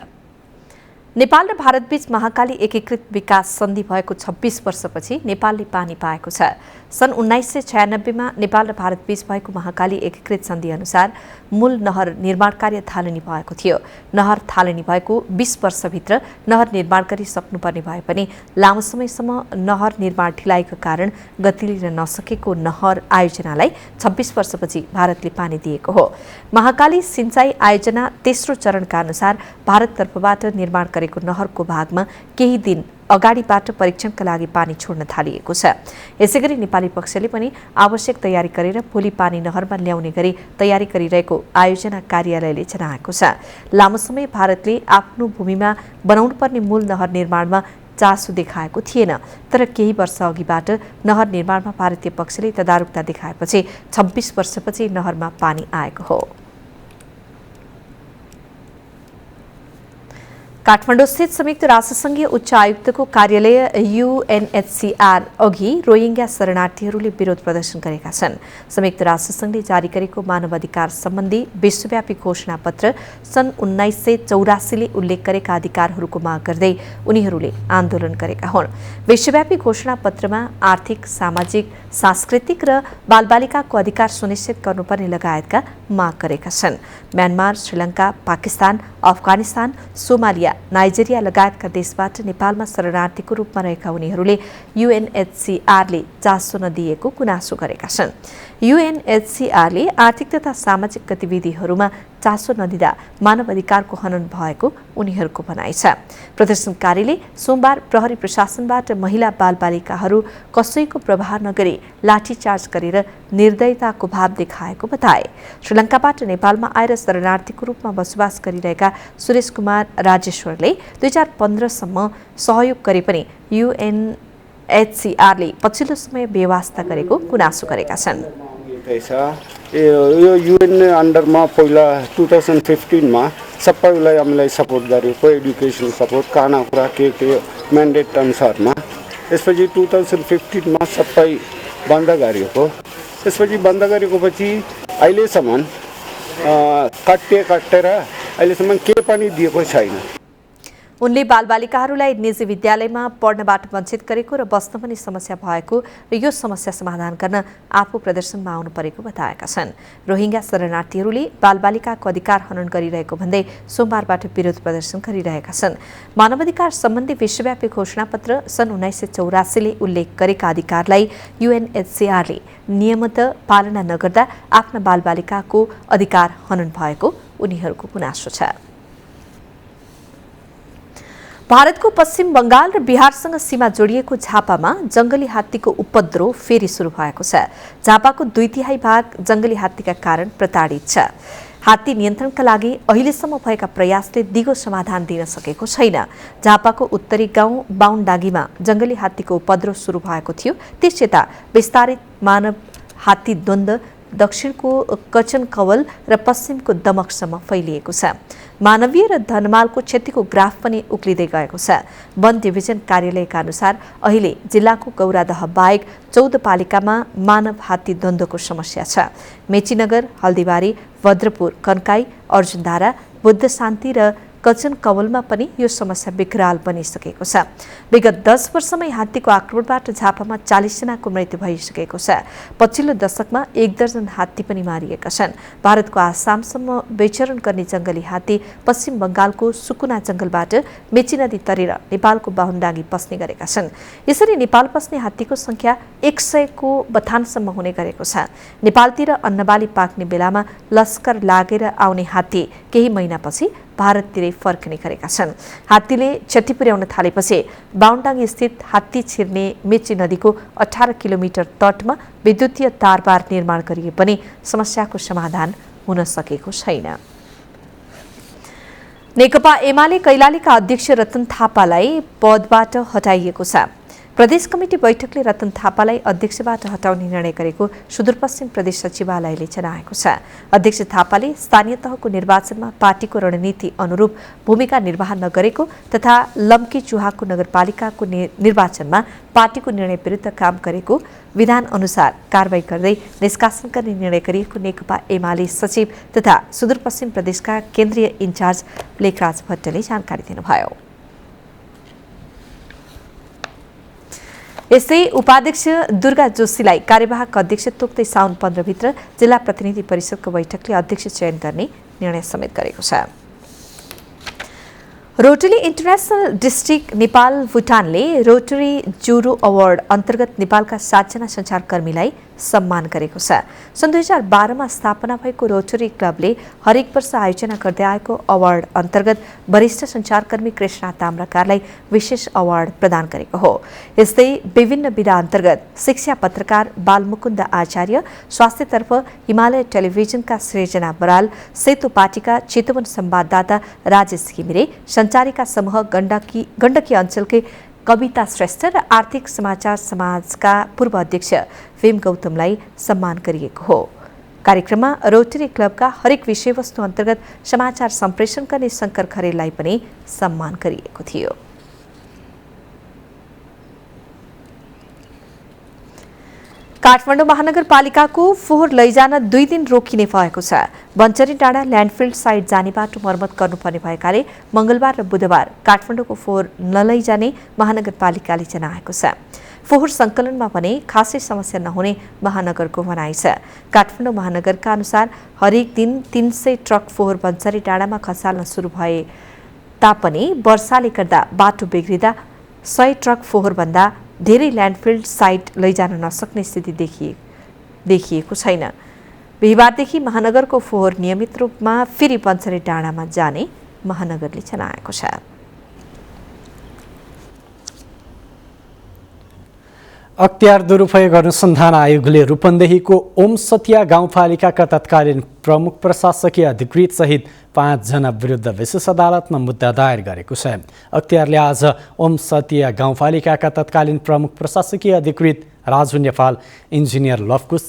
नेपाल र भारतबीच महाकाली एकीकृत विकास सन्धि भएको 26 वर्षपछि नेपालले पानी पाएको छ। सन् 1996 मा नेपाल र भारतबीच भएको महाकाली एकीकृत सन्धि अनुसार मूल नहर निर्माण कार्य थालनी भएको थियो। नहर थालनी भएको 20 वर्षभित्र नहर निर्माण गरिसक्नुपर्ने भए पनि लामो समयसम्म नहर निर्माण ढिलाइको कारण गति लिन नसकेको नहर आयोजनालाई 26 वर्षपछि भारतले पानी दिएको हो। महाकाली सिंचाई आयोजना तेस्रो चरणका अनुसार भारततर्फबाट निर्माण गरेको नहरको भागमा केही दिन अगाडिबाट परीक्षणका लागि पानी छोड्न थालिएको छ। यसैगरी नेपाली पक्षले पनि आवश्यक तयारी गरेर भोलि पानी नहरमा ल्याउने गरी तयारी गरिरहेको आयोजना कार्यालयले जनाएको छ। लामो समय भारतले आफ्नो भूमिमा बनाउनुपर्ने मूल नहर निर्माणमा चासो देखाएको थिएन, तर केही वर्ष अघिबाट नहर निर्माणमा भारतीय पक्षले तदारुकता देखाएपछि 26 वर्षपछि नहरमा पानी आएको हो। काठमाडौँस्थित संयुक्त राष्ट्रसङ्घीय उच्च आयुक्तको कार्यालय UNHCR अघि रोहिङ्ग्या शरणार्थीहरूले विरोध प्रदर्शन गरेका छन्। संयुक्त राष्ट्रसङ्घले जारी गरेको मानवाधिकार सम्बन्धी विश्वव्यापी घोषणापत्र सन् 1984 ले उल्लेख गरेका अधिकारहरूको माग गर्दै उनीहरूले आन्दोलन गरेका हुन्। विश्वव्यापी घोषणापत्रमा आर्थिक, सामाजिक, सांस्कृतिक र बालबालिकाको अधिकार सुनिश्चित गर्नुपर्ने लगायतका माग गरेका छन्। Myanmar, Sri Lanka, Pakistan, Afghanistan, Somalia, Nigeria लगायतका देशबाट नेपालमा शरणार्थीको रूपमा रहेका उनीहरूले UNHCRले चासो नदिएको गुनासो गरेका छन्। UNHCRले आर्थिक तथा सामाजिक गतिविधिहरूमा चासो नदिँदा मानव अधिकारको हनन भएको उनीहरूको भनाइ छ। प्रदर्शनकारीले सोमबार प्रहरी प्रशासनबाट महिला बालबालिकाहरू कसैको प्रभाव नगरी लाठीचार्ज गरेर निर्दयताको भाव देखाएको बताए। श्रीलङ्काबाट नेपालमा आएर शरणार्थीको रूपमा बसोबास गरिरहेका सुरेश कुमार राजेश्वरले 2015 सम्म सहयोग गरे पनि UNHCRले पछिल्लो समय बेवास्ता गरेको गुनासो गरेका छन्। यो UN अन्डरमा पहिला 2015 मा सबैलाई हामीलाई सपोर्ट गरेको, एडुकेसन सपोर्ट, खानाकुरा के म्यान्डेट अनुसारमा। त्यसपछि 2015 मा सबै बन्द गरेको। त्यसपछि बन्द गरेपछि अहिलेसम्म काटेर अहिलेसम्म के पनि दिएको छैन। उनले बालबालिकाहरूलाई निजी विद्यालयमा पढ्नबाट वञ्चित गरेको र बस्न पनि समस्या भएको र यो समस्या समाधान गर्न आफू प्रदर्शनमा आउनु परेको बताएका छन्। रोहिङ्ग्या शरणार्थीहरूले बालबालिकाको अधिकार हनन गरिरहेको भन्दै सोमबारबाट विरोध प्रदर्शन गरिरहेका छन्। मानवाधिकार सम्बन्धी विश्वव्यापी घोषणापत्र सन् 1984 ले उल्लेख गरेका अधिकारलाई UNHCRले नियमित पालना नगर्दा आफ्ना बालबालिकाको अधिकार हनन भएको उनीहरूको गुनासो छ। भारतको पश्चिम बंगाल र बिहारसँग सीमा जोडिएको झापामा जंगली हात्तीको उपद्रव फेरि सुरु भएको छ। झापाको 2/3 भाग जंगली हात्तीका कारण प्रताडित छ। हात्ती नियन्त्रणका लागि अहिलेसम्म भएका प्रयासले दिगो समाधान दिन सकेको छैन। झापाको उत्तरी गाउँ बाउन्डागीमा जंगली हात्तीको उपद्रव सुरु भएको थियो। त्यसयता विस्तारित मानव हात्ती द्वन्द्व दक्षिणको कचन कवल र पश्चिमको दमकसम्म फैलिएको छ। मानवीय र धनमालको क्षतिको ग्राफ पनि उक्लिँदै गएको छ। वन डिभिजन कार्यालयका अनुसार अहिले जिल्लाको गौरादह बाहेक 14 पालिकामा मानव हात्ती द्वन्द्वको समस्या छ। मेचीनगर, हल्दीबारी, भद्रपुर, कन्काई, अर्जुनधारा, बुद्ध शान्ति र कचन कवलमा पनि यो समस्या विकराल बनिसकेको छ। विगत 10 वर्षमै हात्तीको आक्रमणबाट झापामा 40 जनाको मृत्यु भइसकेको छ। पछिल्लो दशकमा 1 दर्जन हात्ती पनि मारिएका छन्। भारतको आसामसम्म विचरण गर्ने जंगली हात्ती पश्चिम बंगालको सुकुना जंगलबाट मेची नदी तरेर नेपालको बाहुन्डागी पस्ने गरेका छन्। यसरी नेपाल पस्ने हात्तीको संख्या 100 को बथानसम्म हुने गरेको छ। नेपालतिर अन्नबाली पाक्ने बेलामा लस्कर लागेर आउने हात्ती केही महिनापछि भारततिरै फर्कने गरेका छन्। हात्तीले क्षति पुर्याउन थालेपछि बाउन्डागी स्थित हात्ती छिर्ने मेची नदीको 18 किलोमिटर तटमा विद्युतीय तारबार निर्माण गरिए पनि समस्याको समाधान हुन सकेको छैन। नेकपा एमाले कैलालीका अध्यक्ष रतन थापालाई पदबाट हटाइएको छ। प्रदेश कमिटी बैठकले रतन थापालाई अध्यक्षबाट हटाउने निर्णय गरेको सुदूरपश्चिम प्रदेश सचिवालयले जनाएको छ। अध्यक्ष थापाले स्थानीय तहको निर्वाचनमा पार्टीको रणनीति अनुरूप भूमिका निर्वाह नगरेको तथा लम्की चुहाको नगरपालिकाको निर्वाचनमा पार्टीको निर्णय विरुद्ध काम गरेको विधान अनुसार कारबाही गर्दै निष्कासन गर्ने निर्णय गरिएको नेकपा एमाले सचिव तथा सुदूरपश्चिम प्रदेशका केन्द्रीय इन्चार्ज लेखराज भट्टले जानकारी दिनुभयो। यसै उपाध्यक्ष दुर्गा जोशीलाई कार्यवाहक अध्यक्ष तोक्दै साउन 15 भित्र जिल्ला प्रतिनिधि परिषदको बैठकले अध्यक्ष चयन गर्ने निर्णय समेत गरेको छ। रोटरी इन्टरनेसनल डिस्ट्रिक्ट नेपाल भुटानले रोटरी जुरो अवार्ड अन्तर्गत नेपालका 7 जना सञ्चारकर्मीलाई सम्मान गरेको छ। सन् 2012 मा स्थापना भएको रोटरी क्लबले हरेक वर्ष आयोजना गर्दै आएको अवार्ड अन्तर्गत वरिष्ठ सञ्चारकर्मी कृष्णा ताम्राकारलाई विशेष अवार्ड प्रदान गरेको हो। यस्तै विभिन्न विधा अन्तर्गत शिक्षा पत्रकार बालमुकुन्द आचार्य, स्वास्थ्यतर्फ हिमालय टेलिभिजनका सृजना बराल, सेतो पार्टीका चितवन संवाददाता राजेश घिमिरे, सञ्चारिका समूह गण्डकी अञ्चलकै कविता श्रेष्ठ र आर्थिक समाचार समाजका पूर्व अध्यक्ष भीम गौतमलाई सम्मान गरिएको हो। कार्यक्रममा रोटरी क्लबका हरेक विषयवस्तु अन्तर्गत समाचार सम्प्रेषण गर्ने शङ्कर खरेललाई पनि सम्मान गरिएको थियो। काठमाडौँ महानगरपालिकाको फोहोर लैजान 2 दिन रोकिने भएको छ। बन्चरी डाँडा ल्यान्डफिल्ड साइड जाने बाटो मर्मत गर्नुपर्ने भएकाले मंगलबार र बुधबार काठमाडौँको फोहोर नलैजाने महानगरपालिकाले जनाएको छ। फोहोर सङ्कलनमा भने खासै समस्या नहुने महानगरको भनाइ छ। काठमाडौँ महानगरका अनुसार हरेक दिन 300 ट्रक फोहोर बन्चरी डाँडामा खसाल्न सुरु भए तापनि वर्षाले गर्दा बाटो बिग्रिँदा 100 ट्रक फोहोरभन्दा धेरै ल्यान्डफिल्ड साइट लैजान नसक्ने स्थिति देखिएको छैन। बिहिबारदेखि महानगरको फोहोर नियमित रूपमा फेरि बन्चरी डाँडामा जाने महानगरले जनाएको छ। अख्तियार दुरुपयोग अनुसन्धान आयोगले रूपन्देहीको ओम सतिया गाउँपालिकाका तत्कालीन प्रमुख प्रशासकीय अधिकृत सहित 5 जना विरुद्ध विशेष अदालतमा मुद्दा दायर गरेको छ। अख्तियारले आज ओम सतिया गाउँपालिकाका तत्कालीन प्रमुख प्रशासकीय अधिकृत राजु नेपाल, इन्जिनियर लवकुश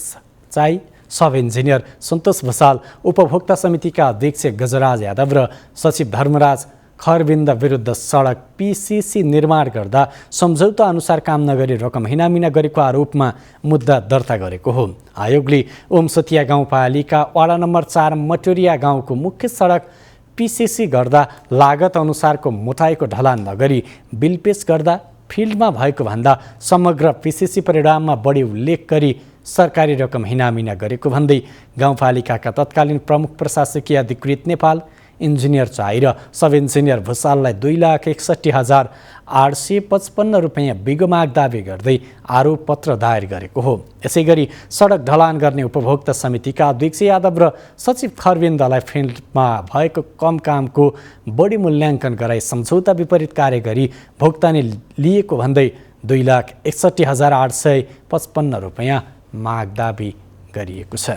चाई, सब इन्जिनियर सन्तोष भुसाल, उपभोक्ता समितिका अध्यक्ष गजराज यादव र सचिव धर्मराज खरबिन्द विरुद्ध सडक PCC निर्माण गर्दा सम्झौता अनुसार काम नगरी रकम हिनामिना गरेको आरोपमा मुद्दा दर्ता गरेको हो। आयोगले ओम सतिया गाउँपालिका वडा नम्बर 4 मटोरिया गाउँको मुख्य सडक PCC गर्दा लागत अनुसारको मोटाइको ढलान नगरी बिल पेश गर्दा फिल्डमा भएको भन्दा समग्र PCC परिणाममा बढी उल्लेख गरी सरकारी रकम हिनामिना गरेको भन्दै गाउँपालिकाका तत्कालीन प्रमुख प्रशासकीय अधिकृत नेपाल, इन्जिनियर चाई र सब इन्जिनियर भुसाललाई 2,61,000 रुपैयाँ बिगो माग दाबी गर्दै आरोपपत्र दायर गरेको हो। यसै गरी सडक ढलान गर्ने उपभोक्ता समितिका अध्यक्ष यादव र सचिव खरविन्दलाई फिल्डमा भएको कम कामको बढी मूल्याङ्कन गराई सम्झौता विपरीत कार्य गरी भुक्तानी लिएको भन्दै 2,61,855 रुपैयाँ माग दाबी गरिएको छ।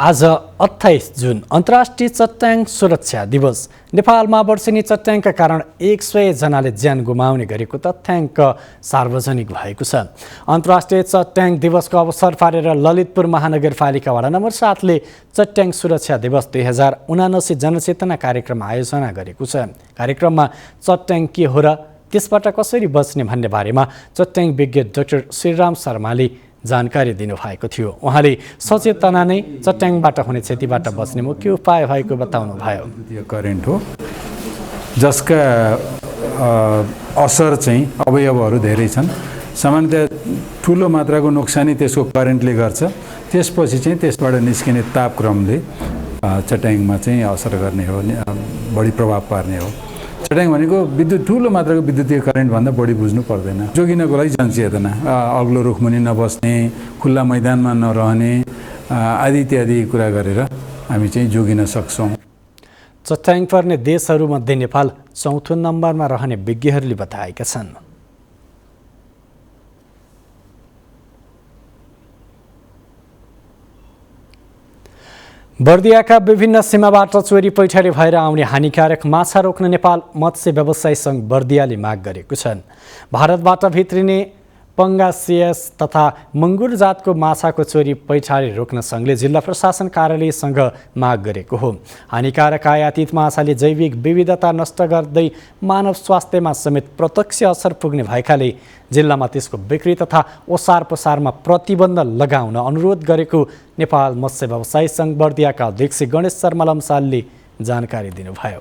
आज 28 जुन अन्तर्राष्ट्रिय चट्याङ सुरक्षा दिवस। नेपालमा वर्षेनी चट्याङका कारण 100 जनाले ज्यान गुमाउने गरेको तथ्याङ्क सार्वजनिक भएको छ। अन्तर्राष्ट्रिय चट्याङ दिवसको अवसर पारेर ललितपुर महानगरपालिका वडा नम्बर 7 ले चट्याङ सुरक्षा दिवस 2079 जनचेतना कार्यक्रम आयोजना गरेको छ। कार्यक्रममा चट्याङ के हो र त्यसबाट कसरी बच्ने भन्ने बारेमा चट्याङ विज्ञ डाक्टर श्रीराम शर्माले जानकारी दिनुभएको थियो। उहाँले सचेतना नै चट्याङबाट हुने क्षतिबाट बच्ने मुख्य उपाय भएको बताउनु भयो। करेन्ट हो जसका असर चाहिँ अवयवहरू धेरै छन्। सामान्यतया ठुलो मात्राको नोक्सानी त्यसको करेन्टले गर्छ। त्यसपछि चाहिँ त्यसबाट निस्किने तापक्रमले चट्याङमा चाहिँ असर गर्ने हो, बढी प्रभाव पार्ने हो। चट्याङ भनेको विद्युत ठुलो मात्राको विद्युतीय करेन्टभन्दा बढी बुझ्नु पर्दैन। जोगिनको लागि जनचेतना, अग्लो रुखमुनि नबस्ने, खुल्ला मैदानमा नरहने आदि इत्यादि कुरा गरेर हामी चाहिँ जोगिन सक्छौँ। चट्याङ पर्ने देशहरूमध्ये नेपाल 4थो नम्बरमा रहने विज्ञहरूले बताएका छन्। बर्दियाका विभिन्न सीमाबाट चोरी पैठारी भएर आउने हानिकारक माछा रोक्न नेपाल मत्स्य व्यवसायी सङ्घ बर्दियाले माग गरेको छ। भारतबाट भित्रिने पंगासियस तथा मंगुर जातको माछाको चोरी पैठारी रोक्न सङ्घले जिल्ला प्रशासन कार्यालयसँग माग गरेको हो। हानिकारक आयातित माछाले जैविक विविधता नष्ट गर्दै मानव स्वास्थ्यमा समेत प्रत्यक्ष असर पुग्ने भएकाले जिल्लामा त्यसको बिक्री तथा ओसार पसारमा प्रतिबन्ध लगाउन अनुरोध गरेको नेपाल मत्स्य व्यवसायी सङ्घ बर्दियाका अध्यक्ष गणेश शर्मा लम्सालले जानकारी दिनुभयो।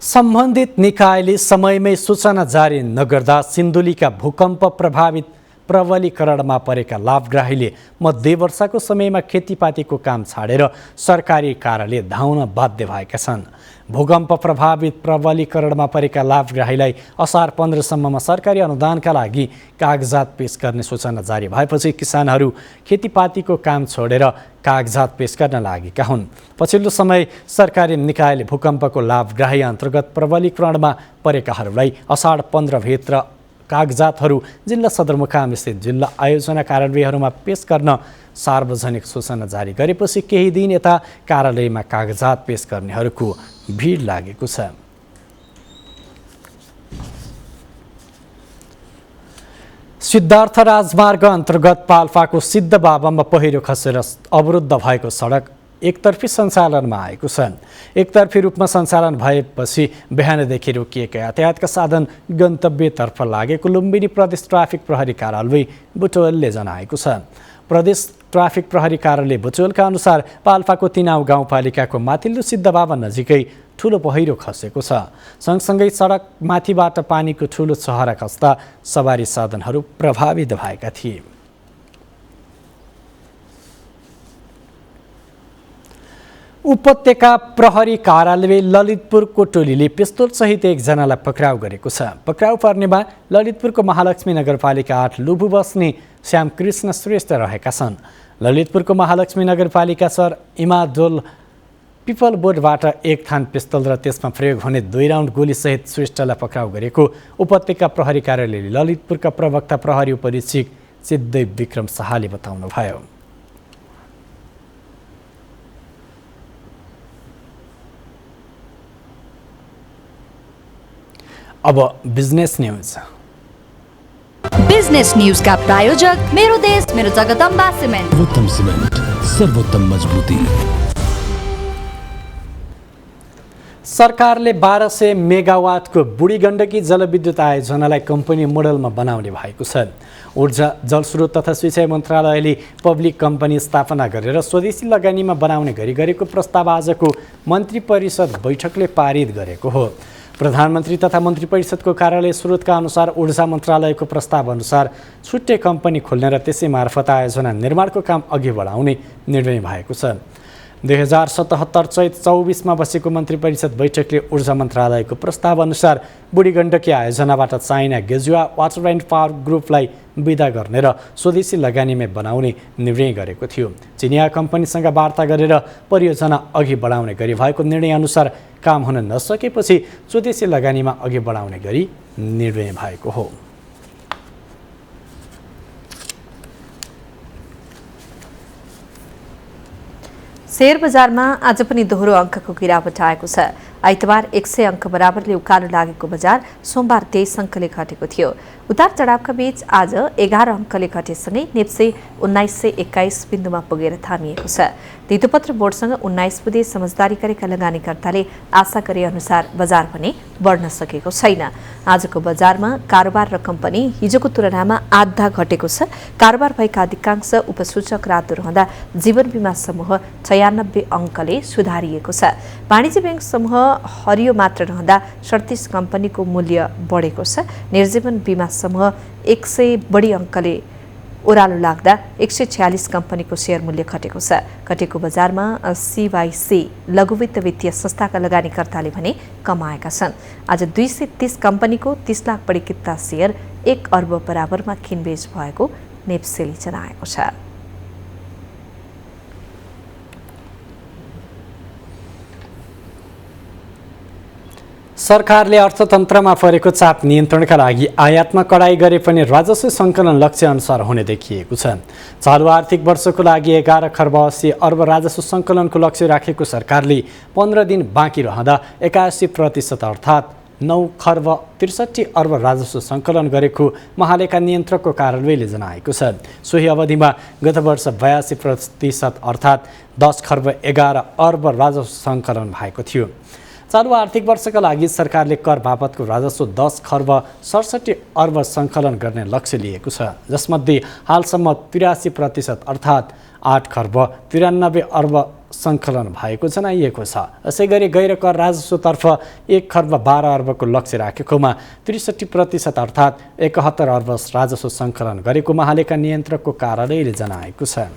सम्बन्धित निकायले समयमै सूचना जारी नगर्दा सिन्धुलीका भूकम्प प्रभावित प्रबलीकरणमा परेका लाभग्राहीले मध्य वर्षाको समयमा खेतीपातीको काम छाडेर सरकारी कार्यालय धाउन बाध्य भएका छन्। भूकम्प प्रभावित प्रबलीकरणमा परेका लाभग्राहीलाई असार 15 सम्ममा सरकारी अनुदानका लागि कागजात पेश गर्ने सूचना जारी भएपछि किसानहरू खेतीपातीको काम छोडेर कागजात पेश गर्न लागेका हुन्। पछिल्लो समय सरकारी निकायले भूकम्पको लाभग्राही अन्तर्गत प्रबलीकरणमा परेकाहरूलाई असार 15 भित्र कागजातहरू जिल्ला सदरमुकाम स्थित जिल्ला आयोजना कार्यालयहरूमा पेश गर्न सार्वजनिक सूचना जारी गरेपछि केही दिन यता कार्यालयमा कागजात पेश गर्नेहरूको भिड लागेको छ। सिद्धार्थ राजमार्ग अन्तर्गत पाल्पाको सिद्ध बाबामा पहिरो खसेर अवरुद्ध भएको सडक एकतर्फी सञ्चालनमा आएको छ। एकतर्फी रूपमा सञ्चालन भएपछि बिहानदेखि रोकिएका यातायातका साधन गन्तव्यतर्फ लागेको लुम्बिनी प्रदेश ट्राफिक प्रहरी कार्यालय बुटवलले जनाएको छ। प्रदेश ट्राफिक प्रहरी कार्यालय बुटवलका अनुसार पाल्पाको तिनाउ गाउँपालिकाको माथिल्लो सिद्धबाबा नजिकै ठुलो पहिरो खसेको छ। सँगसँगै सडक माथिबाट पानीको ठुलो छहरा खस्दा सवारी साधनहरू प्रभावित भएका थिए। उपत्यका प्रहरी कार्यालय ललितपुरको टोलीले पिस्तोल सहित एकजनालाई पक्राउ गरेको छ। पक्राउ पर्नेमा ललितपुरको महालक्ष्मी नगरपालिका 8 लुबु बस्ने श्यामकृष्ण श्रेष्ठ रहेका छन्। ललितपुरको महालक्ष्मी नगरपालिका सर इमादोल पिपल बोर्डबाट एक थान पिस्तोल र त्यसमा प्रयोग हुने 2 राउन्ड गोली सहित श्रेष्ठलाई पक्राउ गरेको उपत्यका प्रहरी कार्यालयले ललितपुरका प्रवक्ता प्रहरी उपरीक्षक सिद्धै विक्रम शाहले बताउनुभयो। अब बिजनेस न्यूज। बिजनेस न्यूज का प्रायोजक मेरो देश मेरो जगदम्बा सिमेन्ट। सर्वोत्तम सिमेन्ट, सर्वोत्तम मजबुती। सरकारले 1200 मेगावाटको बुढी गण्डकी जलविद्युत आयोजनालाई कम्पनी मोडलमा बनाउने भएको छ। ऊर्जा जलस्रोत तथा सिँचाइ मन्त्रालयले पब्लिक कम्पनी स्थापना गरेर स्वदेशी लगानीमा बनाउने गरी गरेको प्रस्ताव आजको मन्त्री परिषद बैठकले पारित गरेको हो। प्रधानमन्त्री तथा मन्त्री परिषदको कार्यालय स्रोतका अनुसार ऊर्जा मन्त्रालयको प्रस्ताव अनुसार छुट्टै कम्पनी खोल्ने र त्यसै मार्फत आयोजना निर्माणको काम अघि बढाउने निर्णय भएको छ। 2077 चैत 24मा बसेको मन्त्री परिषद बैठकले ऊर्जा मन्त्रालयको प्रस्ताव अनुसार बुढी गण्डकी आयोजनाबाट चाइना गेजुवा वाटर एन्ड पावर ग्रुपलाई विदा गर्ने र स्वदेशी लगानीमै बनाउने निर्णय गरेको थियो। चिनिया कम्पनीसँग वार्ता गरेर परियोजना अघि बढाउने गरी भएको निर्णय अनुसार काम हुन नसकेपछि स्वदेशी लगानीमा अघि बढाउने गरी निर्णय भएको हो। शेयर बजारमा आज पनि दोहोरो अङ्कको गिरावट आएको छ। आइतबार 100 अङ्क बराबरले उकालो लागेको बजार सोमबार 23 अङ्कले घटेको थियो। उतार चढावका बीच आज 11 अङ्कले घटेसँगै नेप्से 1921 बिन्दुमा पुगेर थामिएको छ। धितोपत्र बोर्डसँग 19 बुधे समझदारी गरेका लगानीकर्ताले आशा गरे अनुसार बजार भने बढ्न सकेको छैन। आजको बजारमा कारोबार रकम पनि हिजोको तुलनामा आधा घटेको छ। कारोबार भएका अधिकांश उपसूचक रातो रहँदा जीवन बीमा समूह 96 अङ्कले सुधारिएको छ। वाणिज्य बैंक समूह हरियो मात्र रहँदा 37 कम्पनीको मूल्य बढेको छ। निर्जीवन बीमा समूह 100 बढी अङ्कले ओह्रालो लाग्दा 146 कम्पनीको शेयर मूल्य घटेको छ। घटेको बजारमा CYC लघुवित्त वित्तीय संस्थाका लगानीकर्ताले भने कमाएका छन्। आज 230 कम्पनीको 30 लाख बढी किता शेयर 1 अर्ब बराबरमा किनबेच भएको नेप्सेले जनाएको छ। सरकारले अर्थतन्त्रमा परेको चाप नियन्त्रणका लागि आयातमा कडाई गरे पनि राजस्व सङ्कलन लक्ष्य अनुसार हुने देखिएको छ। चालु आर्थिक वर्षको लागि 11 खर्ब 80 अर्ब राजस्व सङ्कलनको लक्ष्य राखेको सरकारले 15 दिन बाँकी रहँदा 81% अर्थात् 9 खर्ब 63 अर्ब राजस्व सङ्कलन गरेको महालेखा नियन्त्रकको कार्यालयले जनाएको छ। सोही अवधिमा गत वर्ष 82% अर्थात् 10 खर्ब 11 अर्ब राजस्व सङ्कलन भएको थियो। चालु आर्थिक वर्षका लागि सरकारले कर बापतको राजस्व 10 खर्ब 67 अर्ब सङ्कलन गर्ने लक्ष्य लिएको छ, जसमध्ये हालसम्म 83% अर्थात् 8 खर्ब 93 अर्ब सङ्कलन भएको जनाइएको छ। यसै गरी गैर कर राजस्वतर्फ 1 खर्ब 12 अर्बको लक्ष्य राखेकोमा 63% अर्थात् 71 अर्ब राजस्व सङ्कलन गरेको महालेखा नियन्त्रकको कार्यालयले जनाएको छ।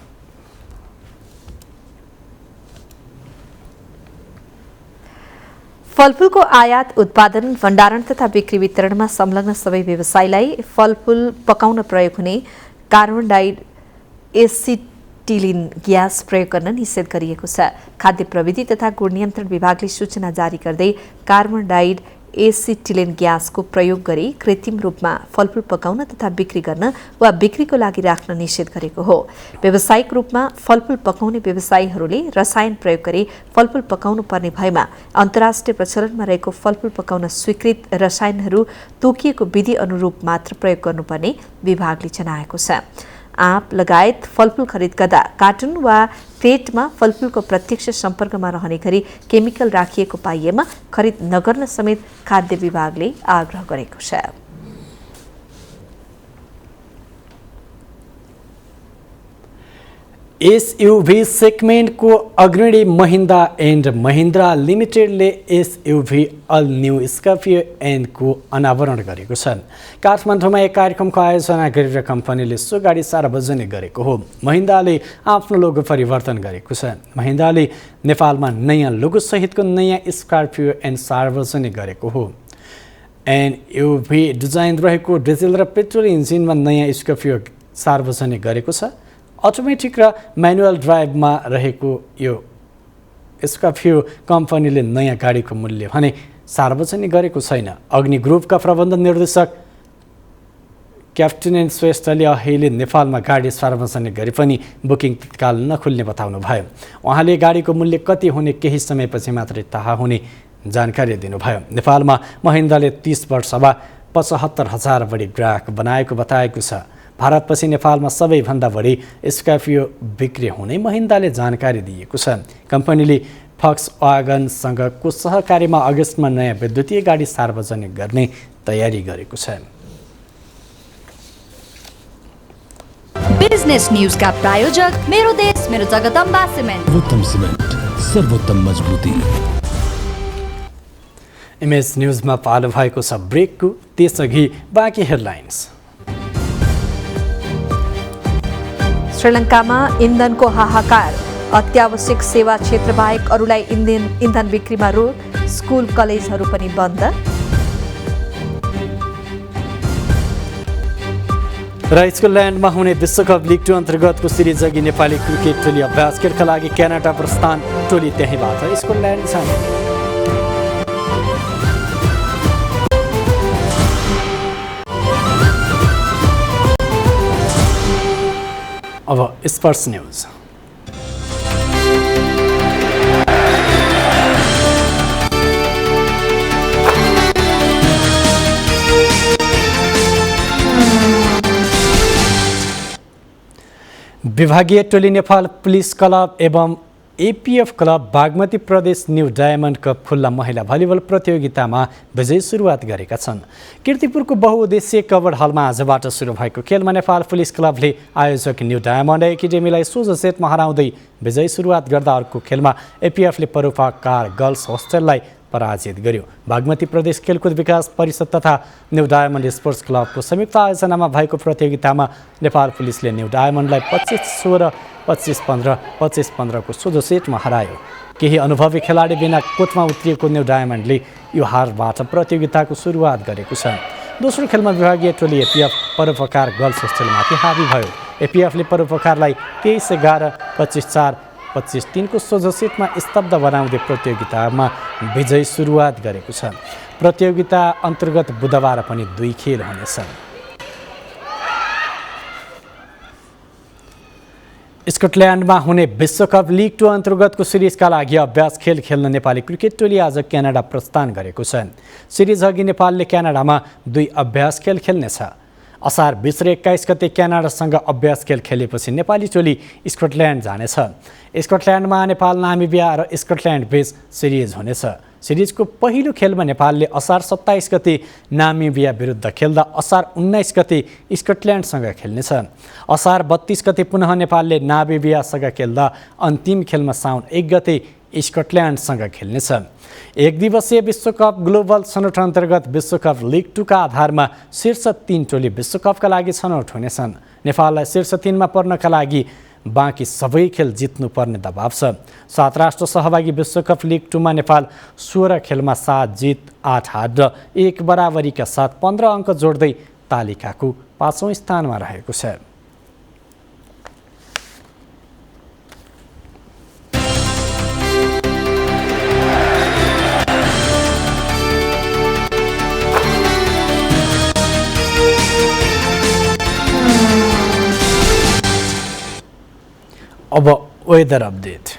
फलफूलको आयात, उत्पादन, भण्डारण तथा बिक्री वितरणमा संलग्न सबै व्यवसायीलाई फलफूल पकाउन प्रयोग हुने कार्बन डाइ एसिटिलिन ग्यास प्रयोग गर्न निषेध गरिएको छ। खाद्य प्रविधि तथा गुण नियन्त्रण विभागले सूचना जारी गर्दै कार्बन डाइ एसिटिलिन ग्यासको प्रयोग गरी कृत्रिम रूपमा फलफूल पकाउन तथा बिक्री गर्न वा बिक्रीको लागि राख्न निषेध गरेको हो। व्यावसायिक रूपमा फलफूल पकाउने व्यवसायीहरूले रसायन प्रयोग गरी फलफूल पकाउनु पर्ने भएमा अन्तर्राष्ट्रिय प्रचलनमा रहेको फलफूल पकाउन स्वीकृत रसायनहरू तोकिएको विधि अनुरूप मात्र प्रयोग गर्नुपर्ने विभागले जनाएको छ। आँप लगायत फलफूल खरिद गर्दा कार्टुन वा क्रेटमा फलफूलको प्रत्यक्ष सम्पर्कमा रहने गरी केमिकल राखिएको पाइएमा खरिद नगर्न समेत खाद्य विभागले आग्रह गरेको छ। एसयुभी सेगमेन्टको अग्रणी महिन्द्रा एन्ड महिन्द्रा लिमिटेडले एसयुभी अल न्यू स्कर्पियो एनको अनावरण गरेको छ। काठमाडौँमा एक कार्यक्रमको आयोजना गरेर कम्पनीले सो गाडी सार्वजनिक गरेको हो। महिन्द्राले आफ्नो लोगो परिवर्तन गरेको छ। महिन्द्राले नेपालमा नयाँ लोगो सहितको नयाँ स्कर्पियो एन सार्वजनिक गरेको हो। एनयुभी डिजाइन रहेको डिजेल र पेट्रोल इन्जिनमा नयाँ स्कर्पियो सार्वजनिक गरेको छ। अटोमेटिक र म्यानुअल ड्राइभमा रहेको यो स्कर्पियो कम्पनीले नयाँ गाडीको मूल्य भने सार्वजनिक गरेको छैन। अग्नि ग्रुपका प्रबन्ध निर्देशक क्याप्टेन श्रेष्ठले अहिले नेपालमा गाडी सार्वजनिक गरे पनि बुकिङ तत्काल नखुल्ने बताउनु भयो। उहाँले गाडीको मूल्य कति हुने केही समयपछि मात्रै थाहा हुने जानकारी दिनुभयो। नेपालमा महिन्द्राले 30 वर्षमा 75,000 बढी ग्राहक बनाएको बताएको छ। भारतपछि नेपालमा सबैभन्दा बढी स्कर्पियो बिक्री हुने महिन्द्राले जानकारी दिएको छ। कम्पनीले फक्सवागनसँगको सहकारीमा अगस्तमा नयाँ विद्युतीय गाडी सार्वजनिक गर्ने तयारी गरेको छ। बिजनेस न्यूज का प्रायोजक मेरो देश मेरो जगदम्बा सिमेन्ट। सर्वोत्तम सिमेन्ट, सर्वोत्तम मजबुती। इमेज न्यूजमा पालो भएको छ ब्रेकको, त्यसअघि बाँकी हेडलाइन्स। श्रीलङ्कामा इन्धनको हाहाकार, अत्यावश्यक सेवा क्षेत्र बाहेक अरूलाई इन्धन बिक्रीमा रोक, स्कुल कलेजहरू पनि बन्द। र स्कटल्यान्डमा हुने विश्वकप लिग 2 अन्तर्गतको सिरिज अघि नेपाली क्रिकेट टोली अभ्यास खेलका लागि क्यानाडा प्रस्थान। टोली त्यहीँबाट स्कटल्यान्ड जाने। अब स्पोर्ट्स न्यूज। विभागीय टोली नेपाल पुलिस क्लब एवं एपीएफ क्लब बागमती प्रदेश न्यू डायमन्ड कप खुल्ला महिला भलिबल प्रतियोगितामा विजयी सुरुवात गरेका छन्। कीर्तिपुरको बहुउद्देश्य कभर हलमा आजबाट सुरु भएको खेलमा नेपाल पुलिस क्लबले आयोजक न्यू डायमन्ड एकाडेमीलाई सोझो सेटमा हराउँदै विजयी सुरुवात गर्दा अर्को खेलमा एपीएफले परोपकार गर्ल्स होस्टेललाई पराजित गर्यो। बागमती प्रदेश खेलकुद विकास परिषद तथा न्यू डायमन्ड स्पोर्ट्स क्लबको संयुक्त आयोजनामा भएको प्रतियोगितामा नेपाल पुलिसले न्यू डायमन्डलाई 25-16, 25-15, 25-15 को सोझो सेटमा हरायो। केही अनुभवी खेलाडी बिना कोर्टमा उत्रिएको न्यू डायमन्डले यो हारबाट प्रतियोगिताको सुरुवात गरेको छ। दोस्रो खेलमा विभागीय टोली एपीएफ परोपकार गर्ल्स होस्टेलमाथि हावी भयो। एपीएफले परोपकारलाई 23-11, 25-4, 25-3 को सोझो सेटमा स्तब्ध बनाउँदै प्रतियोगितामा विजयी सुरुवात गरेको छ। प्रतियोगिता अन्तर्गत बुधबार पनि 2 खेल हुनेछन्। स्कटल्यान्डमा हुने विश्वकप लिग 2 अन्तर्गतको सिरिजका लागि अभ्यास खेल खेल्न नेपाली क्रिकेट टोली आज क्यानाडा प्रस्थान गरेको छ। सिरिज अघि नेपालले क्यानाडामा 2 अभ्यास खेल खेल्नेछ। असार 20 र 21 गते क्यानाडासँग अभ्यास खेल खेलेपछि नेपाली टोली स्कटल्यान्ड जानेछ। स्कटल्यान्डमा नेपाल नामिबिया र स्कटल्यान्ड बीच सिरिज हुनेछ। सिरिजको पहिलो खेलमा नेपालले असार 27 गते नामिबिया विरुद्ध खेल्दा असार 19 गते स्कटल्यान्डसँग खेल्नेछ। असार 32 गते पुनः नेपालले नामिबियासँग खेल्दा अन्तिम खेलमा साउन 1 गते स्कटल्यान्डसँग खेल्नेछ। एक दिवसीय विश्वकप ग्लोबल छनौट अन्तर्गत विश्वकप लिग 2 का आधारमा शीर्ष 3 टोली विश्वकपका लागि छनौट हुनेछन्। नेपाललाई शीर्ष 3 मा पर्नका लागि बाँकी सबै खेल जित्नुपर्ने दबाव छ। 7 राष्ट्र सहभागी विश्वकप लिग 2 मा नेपाल 16 खेलमा 7 जित, 8 हार र 1 बराबरीका साथ 15 अङ्क जोड्दै तालिकाको 5औं स्थानमा रहेको छ। अब वेदर अपडेट।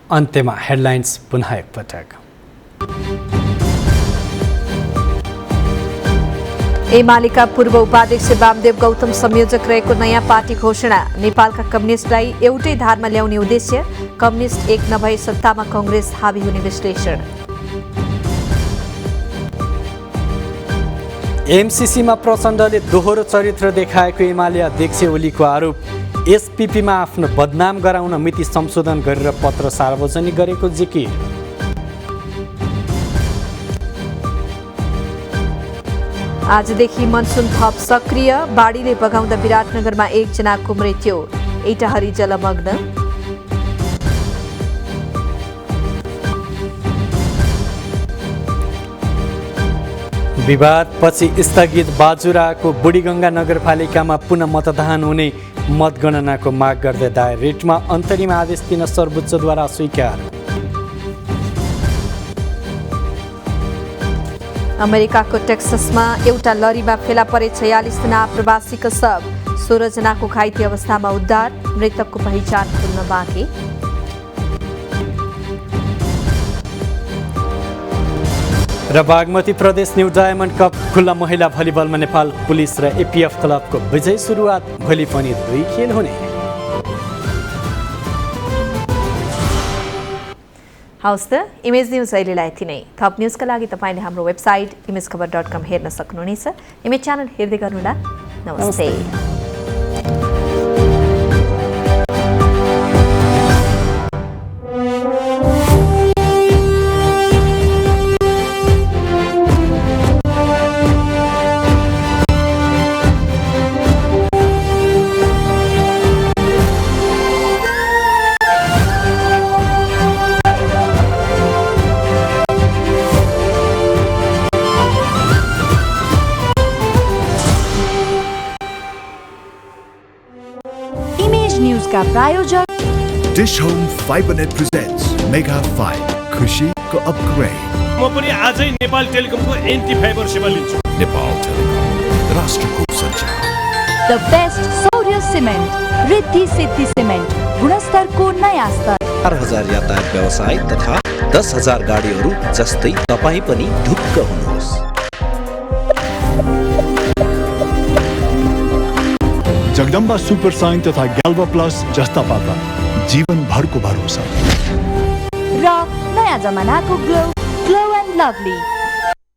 अन्त्यमा हेडलाइन्स पुनः एकपटक। एमालेका पूर्व उपाध्यक्ष वामदेव गौतम संयोजक रहेको नयाँ पार्टी घोषणा। नेपालका कम्युनिस्टलाई एउटै धारमा ल्याउने उद्देश्य। कम्युनिस्ट एक नभए सत्तामा कांग्रेस हावी हुने विश्लेषण। एमसीसीमा प्रचण्डले दोहोरो चरित्र देखाएको एमाले अध्यक्ष ओलीको आरोप। एसपीपीमा आफ्नो बदनाम गराउन मिति संशोधन गरेर पत्र सार्वजनिक गरेको जिकिर। आजदेखि मनसुन थप सक्रिय। बाढीले बगाउँदा विराटनगरमा 1 जनाको मृत्यु। इटाहरी जलमग्न। विवादपछि स्थगित बाजुराको बुढीगङ्गा नगरपालिकामा पुनः मतदान हुने मतगणनाको माग गर्दै दायर रिटमा अन्तरिम आदेश दिन सर्वोच्चद्वारा स्वीकार। अमेरिकाको टेक्ससमा एउटा लरीमा फेला परे 46 जना प्रवासीको शव, 16 जनाको घाइते अवस्थामा उद्धार, मृतकको पहिचान खुल्न बाँकी। र बागमती प्रदेश न्यू डायमन्ड कप खुल्ला महिला भलिबलमा नेपाल पुलिस र एपीएफ क्लबको विजय सुरुवात, भोलि पनि 2 खेल हुने। हवस् त इमेज न्युज अहिलेलाई यति नै। थप न्युजका लागि तपाईँले हाम्रो वेबसाइट imagekhabar.com हेर्न सक्नुहुनेछ। इमेज च्यानल हेर्दै गर्नुहोला। नमस्ते। का प्रायोजक Dish Home FiberNet presents Mega 5 खुशी को अपग्रेड। म पनि आजै नेपाल टेलिकमको एन्टी फाइबर सेवा लिन्छु। नेपाल टेलिकम राष्ट्रको सञ्चार। द बेस्ट सौर्य सिमेन्ट, रिद्धि सिद्धि सिमेन्ट, गुणस्तरको नयाँ स्तर। 4000 यातायात व्यवसाय तथा 10,000 गाडीहरू जस्तै तपाईँ पनि ढुक्क हुनुहोस्। जगदम्बा सुपर साइन तथा ग्याल्वा प्लस जस्ता पाता जीवन भरको भरोसा। र नयाँ जमानाको ग्लो एन्ड लभली।